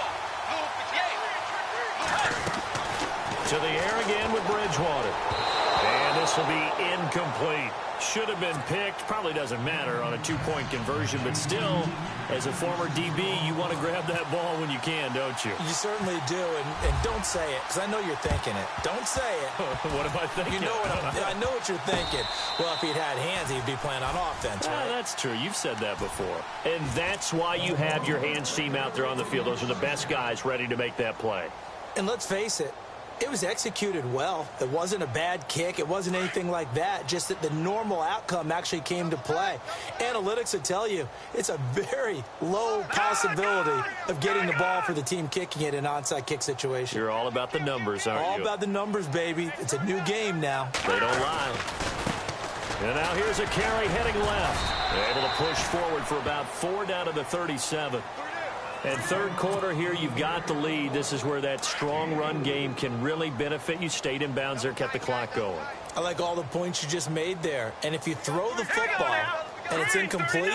To the air again with Bridgewater. And this will be incomplete. Should have been picked. Probably doesn't matter on a 2-point conversion, but still, as a former DB, you want to grab that ball when you can, don't you? You certainly do, and don't say it, because I know you're thinking it. Don't say it. What am I thinking? You know I know what you're thinking. Well, if he'd had hands, he'd be playing on offense, right? That's true. You've said that before. And that's why you have your hands team out there on the field. Those are the best guys ready to make that play. And let's face it, it was executed well. It wasn't a bad kick. It wasn't anything like that. Just that the normal outcome actually came to play. Analytics will tell you it's a very low possibility of getting the ball for the team kicking it in an onside kick situation. You're all about the numbers, aren't you? All about the numbers, baby. It's a new game now. They don't lie. And now here's a carry heading left. They're able to push forward for about 4 down to the 37. And third quarter here, you've got the lead. This is where that strong run game can really benefit you. Stayed in bounds there, kept the clock going. I like all the points you just made there. And if you throw the football and it's incomplete,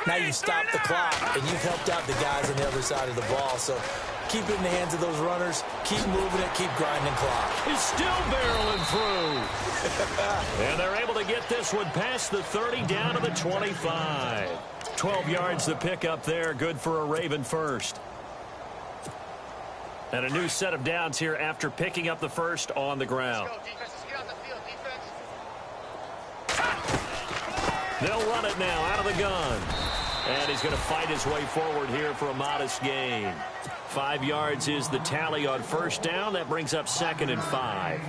now you've stopped the clock and you've helped out the guys on the other side of the ball. So keep it in the hands of those runners. Keep moving it. Keep grinding clock. He's still barreling through. And they're able to get this one past the 30 down to the 25. 12 yards the pickup there. Good for a Raven first. And a new set of downs here after picking up the first on the ground. They'll run it now out of the gun. And he's going to fight his way forward here for a modest gain. 5 yards is the tally on first down. That brings up 2nd and 5.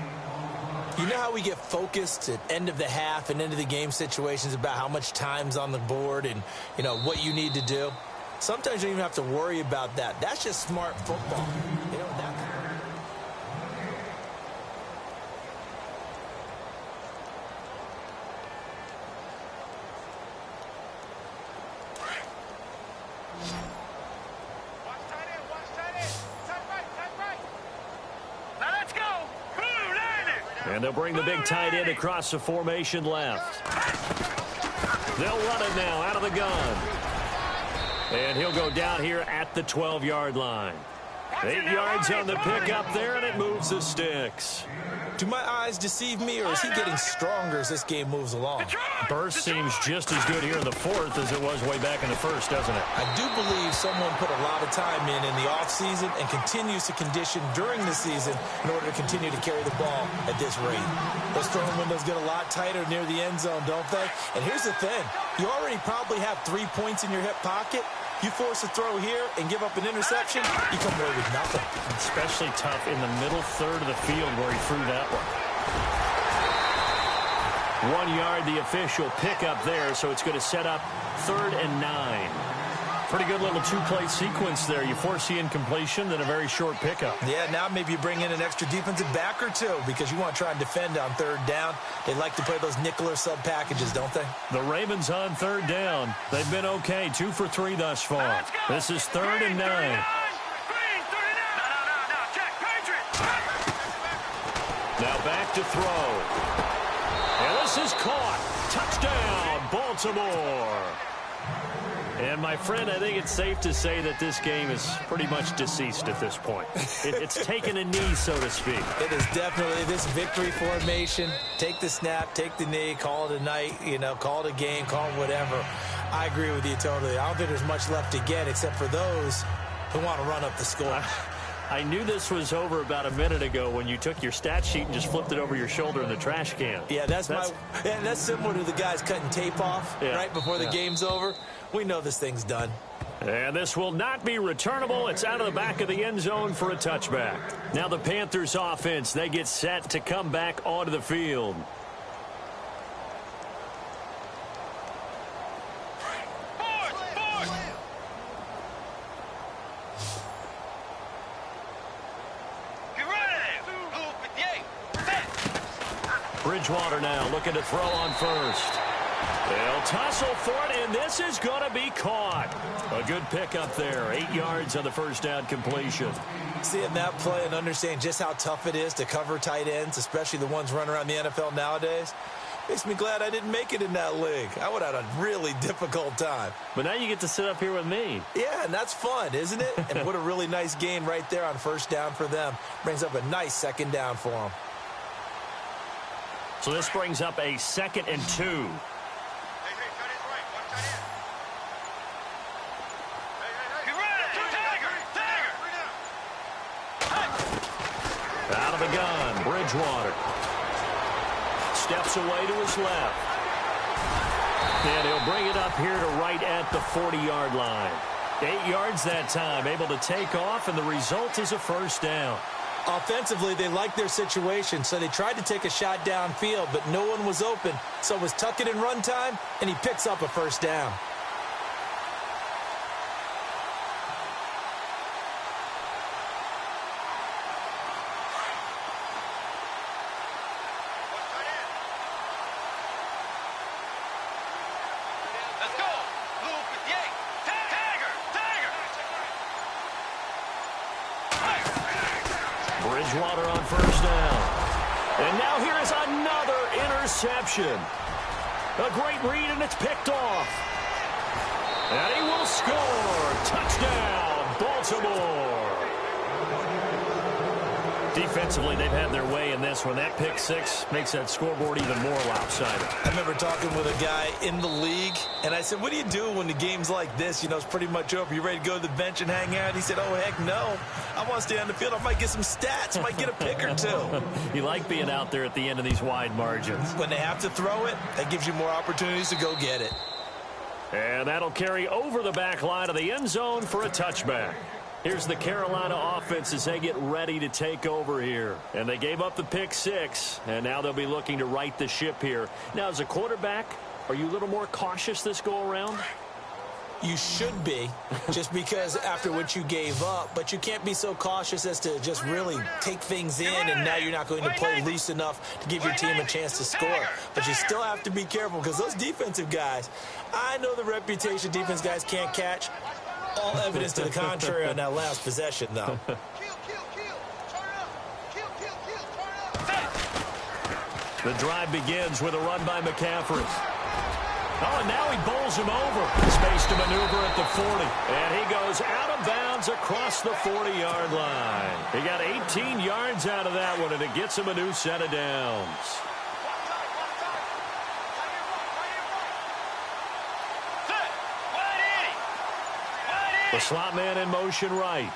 You know how we get focused at end of the half and end of the game situations about how much time's on the board and, you know, what you need to do? Sometimes you don't even have to worry about that. That's just smart football. You know, that... And they'll bring the big tight end across the formation left. They'll run it now out of the gun. And he'll go down here at the 12-yard line. 8 yards on the pickup there, and it moves the sticks. Do my eyes deceive me, or is he getting stronger as this game moves along? Burst seems just as good here in the fourth as it was way back in the first, doesn't it? I do believe someone put a lot of time in the offseason and continues to condition during the season in order to continue to carry the ball at this rate. Those throwing windows get a lot tighter near the end zone, don't they? And here's the thing. You already probably have 3 points in your hip pocket. You force a throw here and give up an interception, you come away with nothing. Especially tough in the middle third of the field where he threw that one. 1 yard, the official pickup there, so it's going to set up 3rd and 9. Pretty good little two-play sequence there. You force the incompletion, then a very short pickup. Yeah, now maybe you bring in an extra defensive back or two because you want to try and defend on 3rd down. They like to play those nickel or sub packages, don't they? The Ravens on 3rd down. They've been okay, 2 for 3 thus far. This is 3rd and 9. Now back to throw. And this is caught. Touchdown, Baltimore. And, my friend, I think it's safe to say that this game is pretty much deceased at this point. It's taken a knee, so to speak. It is definitely this victory formation. Take the snap, take the knee, call it a night, you know, call it a game, call it whatever. I agree with you totally. I don't think there's much left to get except for those who want to run up the score. I knew this was over about a minute ago when you took your stat sheet and just flipped it over your shoulder in the trash can. Yeah, that's similar to the guys cutting tape off right before the game's over. We know this thing's done. And this will not be returnable. It's out of the back of the end zone for a touchback. Now the Panthers offense, they get set to come back onto the field. Bridgewater now looking to throw on first. They'll tussle for it, and this is going to be caught. A good pickup there. 8 yards on the first down completion. Seeing that play and understanding just how tough it is to cover tight ends, especially the ones running around the NFL nowadays, makes me glad I didn't make it in that league. I would have had a really difficult time. But now you get to sit up here with me. Yeah, and that's fun, isn't it? And what a really nice gain right there on first down for them. Brings up a nice second down for them. So this brings up a 2nd and 2. Out of the gun, Bridgewater. Steps away to his left. And he'll bring it up here to right at the 40-yard line. 8 yards that time, able to take off, and the result is a first down. Offensively, they liked their situation, so they tried to take a shot downfield, but no one was open. So it was tuck it and run time, and he picks up a first down. Bridgewater on first down. And now here is another interception. A great read, and it's picked off. And he will score. Touchdown, Baltimore. Defensively, they've had their way in this one. That pick six makes that scoreboard even more lopsided. I remember talking with a guy in the league, and I said, what do you do when the game's like this? You know, it's pretty much over. You ready to go to the bench and hang out? He said, oh, heck no. I want to stay on the field. I might get some stats. I might get a pick or two. You like being out there at the end of these wide margins. When they have to throw it, that gives you more opportunities to go get it. And that'll carry over the back line of the end zone for a touchback. Here's the Carolina offense as they get ready to take over here. And they gave up the pick 6, and now they'll be looking to right the ship here. Now, as a quarterback, are you a little more cautious this go-around? You should be, just because after what you gave up. But you can't be so cautious as to just really take things in, and now you're not going to play loose enough to give your team a chance to score. But you still have to be careful because those defensive guys, I know the reputation defense guys can't catch. All evidence to the contrary on that last possession, though. The drive begins with a run by McCaffrey. Oh, and now he bowls him over. Space to maneuver at the 40. And he goes out of bounds across the 40-yard line. He got 18 yards out of that one, and it gets him a new set of downs. The slot man in motion right.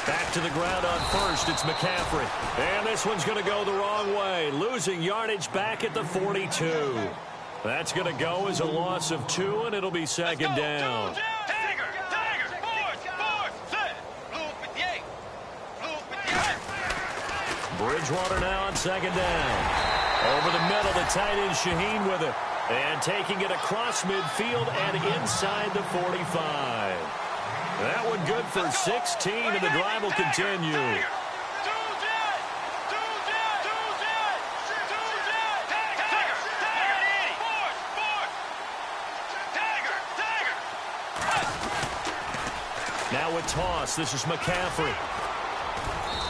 Back to the ground on first. It's McCaffrey. And this one's going to go the wrong way. Losing yardage back at the 42. That's going to go as a loss of 2, and it'll be second down. Bridgewater now on second down. Over the middle, the tight end Shaheen with it. And taking it across midfield and inside the 45. That one good for 16, and the drive will continue. Now with toss, this is McCaffrey.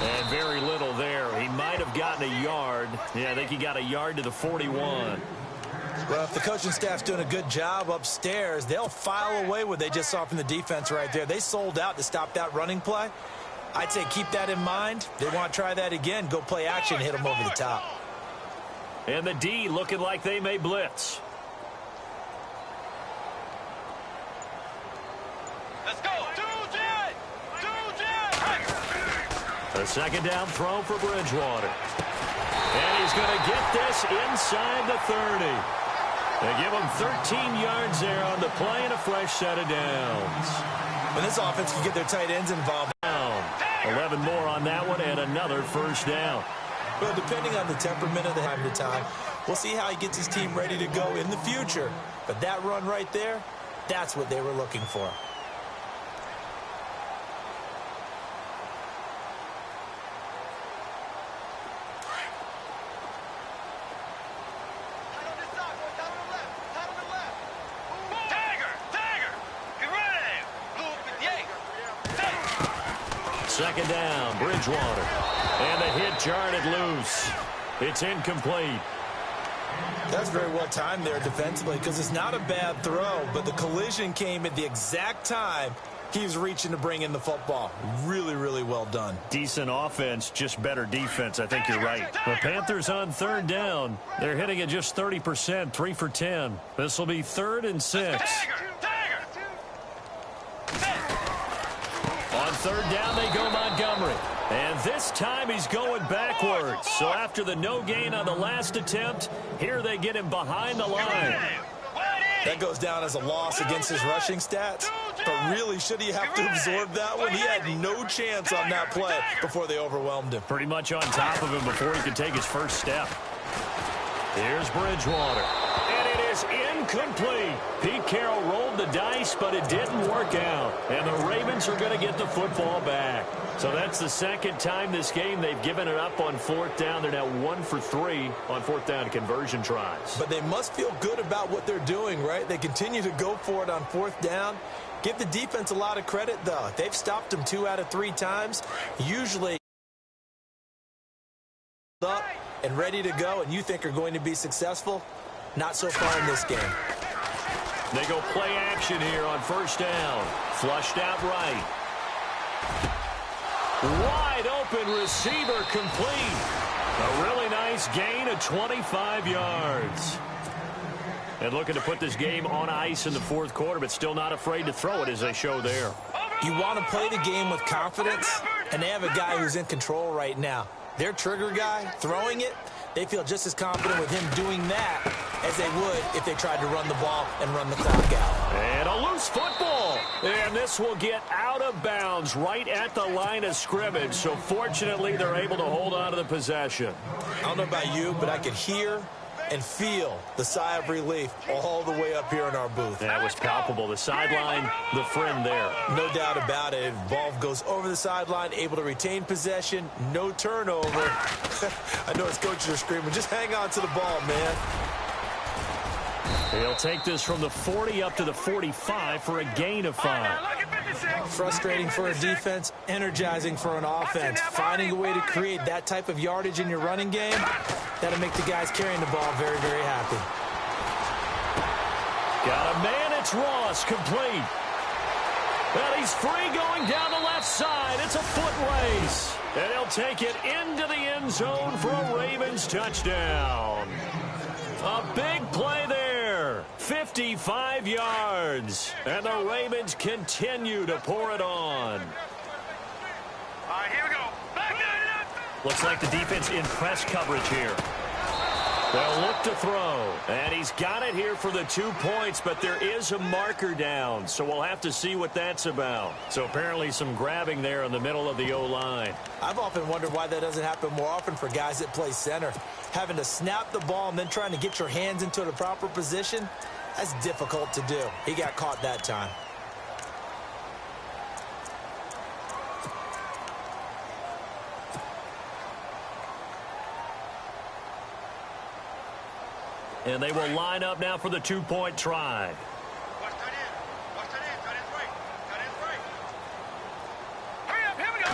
And very little there. He might have gotten a yard. Yeah, I think he got a yard to the 41. Well, if the coaching staff's doing a good job upstairs, they'll file away what they just saw from the defense right there. They sold out to stop that running play. I'd say keep that in mind. They want to try that again. Go play action, hit them over the top. And the D looking like they may blitz. Let's go. A second down throw for Bridgewater. And he's going to get this inside the 30. They give him 13 yards there on the play and a fresh set of downs. And this offense can get their tight ends involved. 11 more on that one and another first down. Well, depending on the temperament of the time to time, we'll see how he gets his team ready to go in the future. But that run right there, that's what they were looking for. Second down, Bridgewater. And the hit jarred loose. It's incomplete. That's very well timed there defensively because it's not a bad throw, but the collision came at the exact time he was reaching to bring in the football. Really, really well done. Decent offense, just better defense. I think you're right. The Panthers on third down. They're hitting at just 30%, 3 for 10. This will be 3rd and 6. On third down, they go Montgomery. And this time he's going backwards. So after the no gain on the last attempt, here they get him behind the line. That goes down as a loss against his rushing stats. But really, should he have to absorb that one? He had no chance on that play before they overwhelmed him. Pretty much on top of him before he could take his first step. Here's Bridgewater. And it is incomplete. Pete Carroll rolled the dice, but it didn't work out. And the Ravens are going to get the football back. So that's the second time this game they've given it up on 4th down. They're now 1 for 3 on 4th down conversion tries. But they must feel good about what they're doing, right? They continue to go for it on 4th down. Give the defense a lot of credit, though. They've stopped them 2 out of 3 times. Usually up and ready to go, and you think are going to be successful. Not so far in this game. They go play action here on 1st down. Flushed out right. Wide open receiver complete. A really nice gain of 25 yards. And looking to put this game on ice in the 4th quarter, but still not afraid to throw it as they show there. You want to play the game with confidence, and they have a guy who's in control right now. Their trigger guy, throwing it, they feel just as confident with him doing that as they would if they tried to run the ball and run the clock out. And a loose football. And this will get out of bounds right at the line of scrimmage. So fortunately, they're able to hold on to the possession. I don't know about you, but I could hear and feel the sigh of relief all the way up here in our booth. That was palpable. The sideline, the friend there. No doubt about it. Ball goes over the sideline, able to retain possession, no turnover. I know his coaches are screaming, just hang on to the ball, man. He'll take this from the 40 up to the 45 for a gain of 5. Frustrating for a defense, energizing for an offense. Finding a way to create that type of yardage in your running game, that'll make the guys carrying the ball very, very happy. Got a man, it's Ross, complete. Well, he's free going down the left side. It's a foot race. And he'll take it into the end zone for a Ravens touchdown. A big play there. 55 yards. And the Ravens continue to pour it on. All right, here we go. Looks like the defense in press coverage here. They'll look to throw. And he's got it here for the 2 points, but there is a marker down. So we'll have to see what that's about. So apparently some grabbing there in the middle of the O-line. I've often wondered why that doesn't happen more often for guys that play center. Having to snap the ball and then trying to get your hands into the proper position, that's difficult to do. He got caught that time. And they will line up now for the 2-point try. Watch that in. Watch that in. Tight end's right. Tight end's right. Hurry up. Here we go.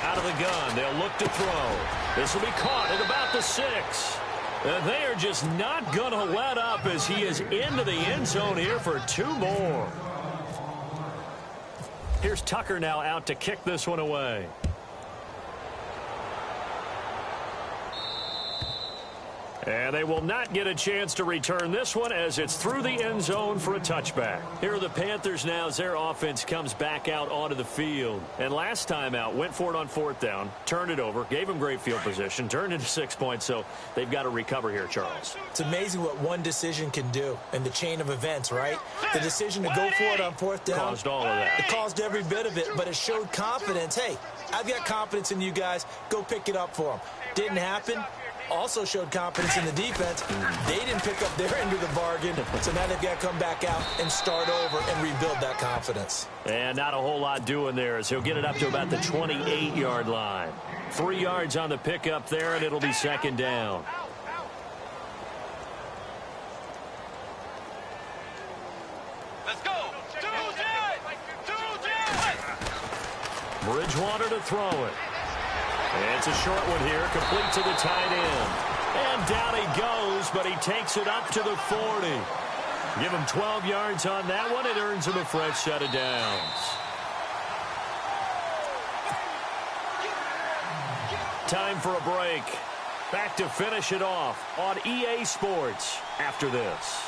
Out of the gun. They'll look to throw. This will be caught at about the 6. And they are just not going to let up as he is into the end zone here for 2 more. Here's Tucker now out to kick this one away. And they will not get a chance to return this one as it's through the end zone for a touchback. Here are the Panthers now as their offense comes back out onto the field. And last time out, went for it on 4th down, turned it over, gave them great field position, turned into 6 points, so they've got to recover here, Charles. It's amazing what one decision can do in the chain of events, right? The decision to go for it on 4th down. Caused all of that. It caused every bit of it, but it showed confidence. Hey, I've got confidence in you guys. Go pick it up for them. Didn't happen. Also showed confidence in the defense. They didn't pick up their end of the bargain, so now they've got to come back out and start over and rebuild that confidence. And not a whole lot doing there as he'll get it up to about the 28-yard line. 3 yards on the pickup there, and it'll be 2nd down. Let's go. Bridgewater to throw it. It's a short one here, complete to the tight end. And down he goes, but he takes it up to the 40. Give him 12 yards on that one. It earns him a fresh set of downs. Time for a break. Back to finish it off on EA Sports after this.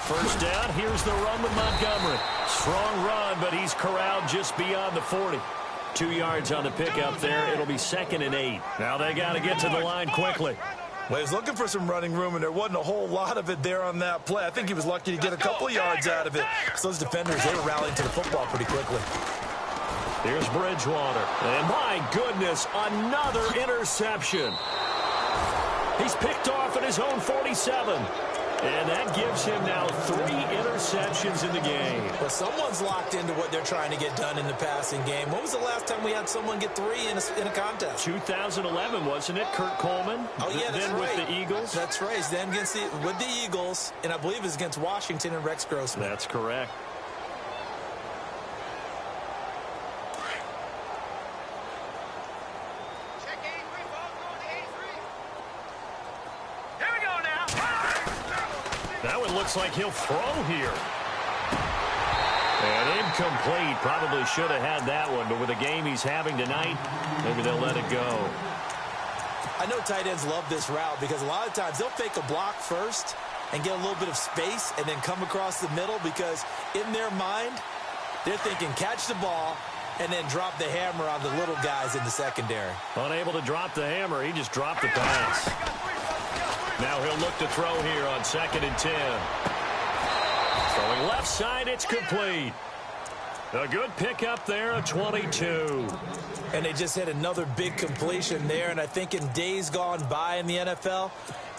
First down, here's the run with Montgomery. Strong run, but he's corralled just beyond the 40. 2 yards on the pickup there. It'll be 2nd and 8. Now they got to get to the line quickly. Well, he was looking for some running room, and there wasn't a whole lot of it there on that play. I think he was lucky to get a couple of yards out of it. So those defenders, they were rallying to the football pretty quickly. Here's Bridgewater. And my goodness, another interception. He's picked off at his own 47. And that gives him now 3 interceptions in the game. Well, someone's locked into what they're trying to get done in the passing game. When was the last time we had someone get 3 in a contest? 2011, wasn't it? Kurt Coleman? Oh, yeah, that's then right. with the Eagles? That's right. Then with the Eagles, and I believe it's against Washington and Rex Grossman. That's correct. That one looks like he'll throw here. And incomplete. Probably should have had that one, but with the game he's having tonight, maybe they'll let it go. I know tight ends love this route because a lot of times they'll fake a block first and get a little bit of space and then come across the middle because in their mind, they're thinking catch the ball and then drop the hammer on the little guys in the secondary. Unable to drop the hammer, he just dropped the pass. Now he'll look to throw here on 2nd and 10. Throwing left side, it's complete. A good pickup there, a 22. And they just hit another big completion there, and I think in days gone by in the NFL,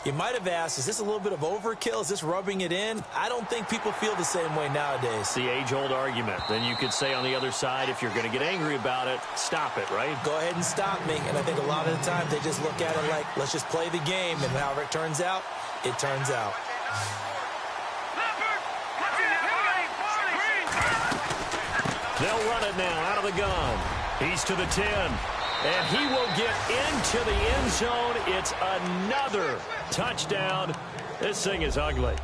you might have asked, is this a little bit of overkill? Is this rubbing it in? I don't think people feel the same way nowadays. It's the age-old argument. Then you could say on the other side, if you're going to get angry about it, stop it, right? Go ahead and stop me. And I think a lot of the time they just look at it like, let's just play the game, and however it turns out, it turns out. They'll run it now out of the gun. He's to the 10. And he will get into the end zone. It's another touchdown. This thing is ugly.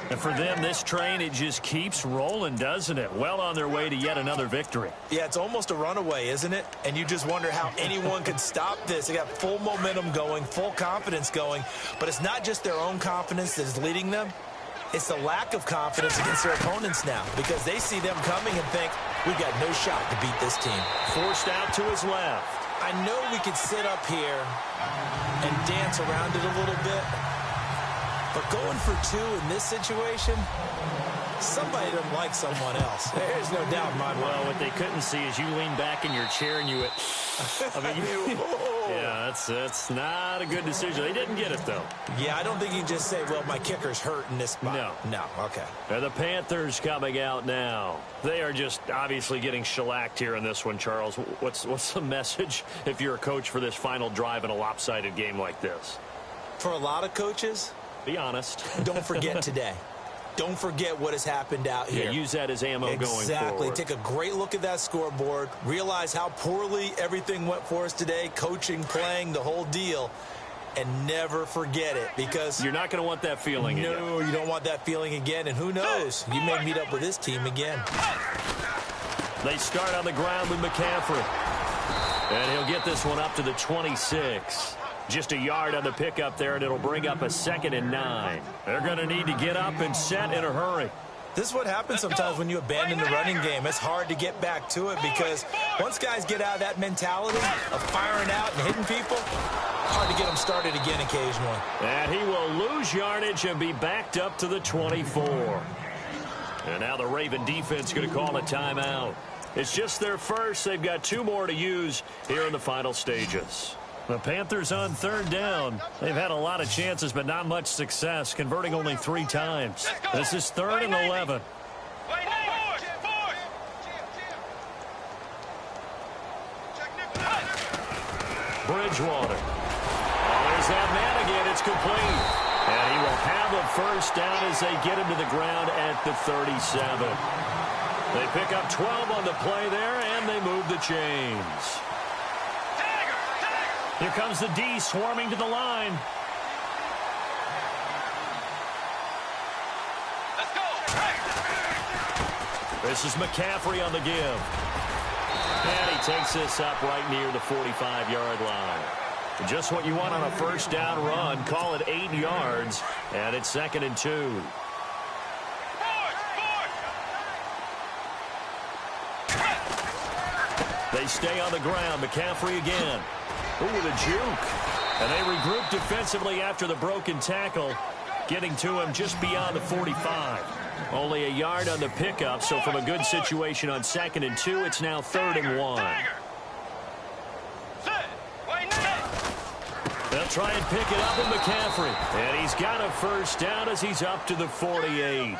And for them, this train, it just keeps rolling, doesn't it? Well on their way to yet another victory. Yeah, it's almost a runaway, isn't it? And you just wonder how anyone could stop this. They got full momentum going, full confidence going. But it's not just their own confidence that is leading them. It's the lack of confidence against their opponents now because they see them coming and think, we've got no shot to beat this team. Forced out to his left. I know we could sit up here and dance around it a little bit, but going for 2 in this situation, somebody doesn't like someone else. There's no doubt in my mind. Well, what they couldn't see is you lean back in your chair and you went, I mean, yeah, that's not a good decision. They didn't get it, though. Yeah, I don't think you can just say, well, my kicker's hurt in this spot. No, okay. And the Panthers coming out now. They are just obviously getting shellacked here in this one, Charles. What's the message if you're a coach for this final drive in a lopsided game like this? For a lot of coaches, be honest. Don't forget today. Don't forget what has happened out here. Yeah, use that as ammo going forward. Exactly. Take a great look at that scoreboard. Realize how poorly everything went for us today. Coaching, playing, the whole deal. And never forget it because you're not going to want that feeling again. No, you don't want that feeling again. And who knows? You may meet up with this team again. They start on the ground with McCaffrey. And he'll get this one up to the 26. Just a yard on the pickup there, and it'll bring up a 2nd and 9. They're going to need to get up and set in a hurry. This is what happens sometimes when you abandon the running game. It's hard to get back to it because once guys get out of that mentality of firing out and hitting people, hard to get them started again occasionally. And he will lose yardage and be backed up to the 24. And now the Raven defense going to call a timeout. It's just their first. They've got 2 more to use here in the final stages. The Panthers on 3rd down. They've had a lot of chances, but not much success, converting only 3 times. This is 3rd and 11. Bridgewater. Oh, there's that man again. It's complete. And he will have a first down as they get him to the ground at the 37. They pick up 12 on the play there, and they move the chains. Here comes the D swarming to the line. Let's go. This is McCaffrey on the give. And he takes this up right near the 45-yard line. Just what you want on a first down run. Call it 8 yards. And it's 2nd and 2. They stay on the ground. McCaffrey again. Ooh, with a juke. And they regroup defensively after the broken tackle, getting to him just beyond the 45. Only a yard on the pickup, so from a good situation on 2nd and 2, it's now 3rd and 1. They'll try and pick it up with McCaffrey. And he's got a first down as he's up to the 48.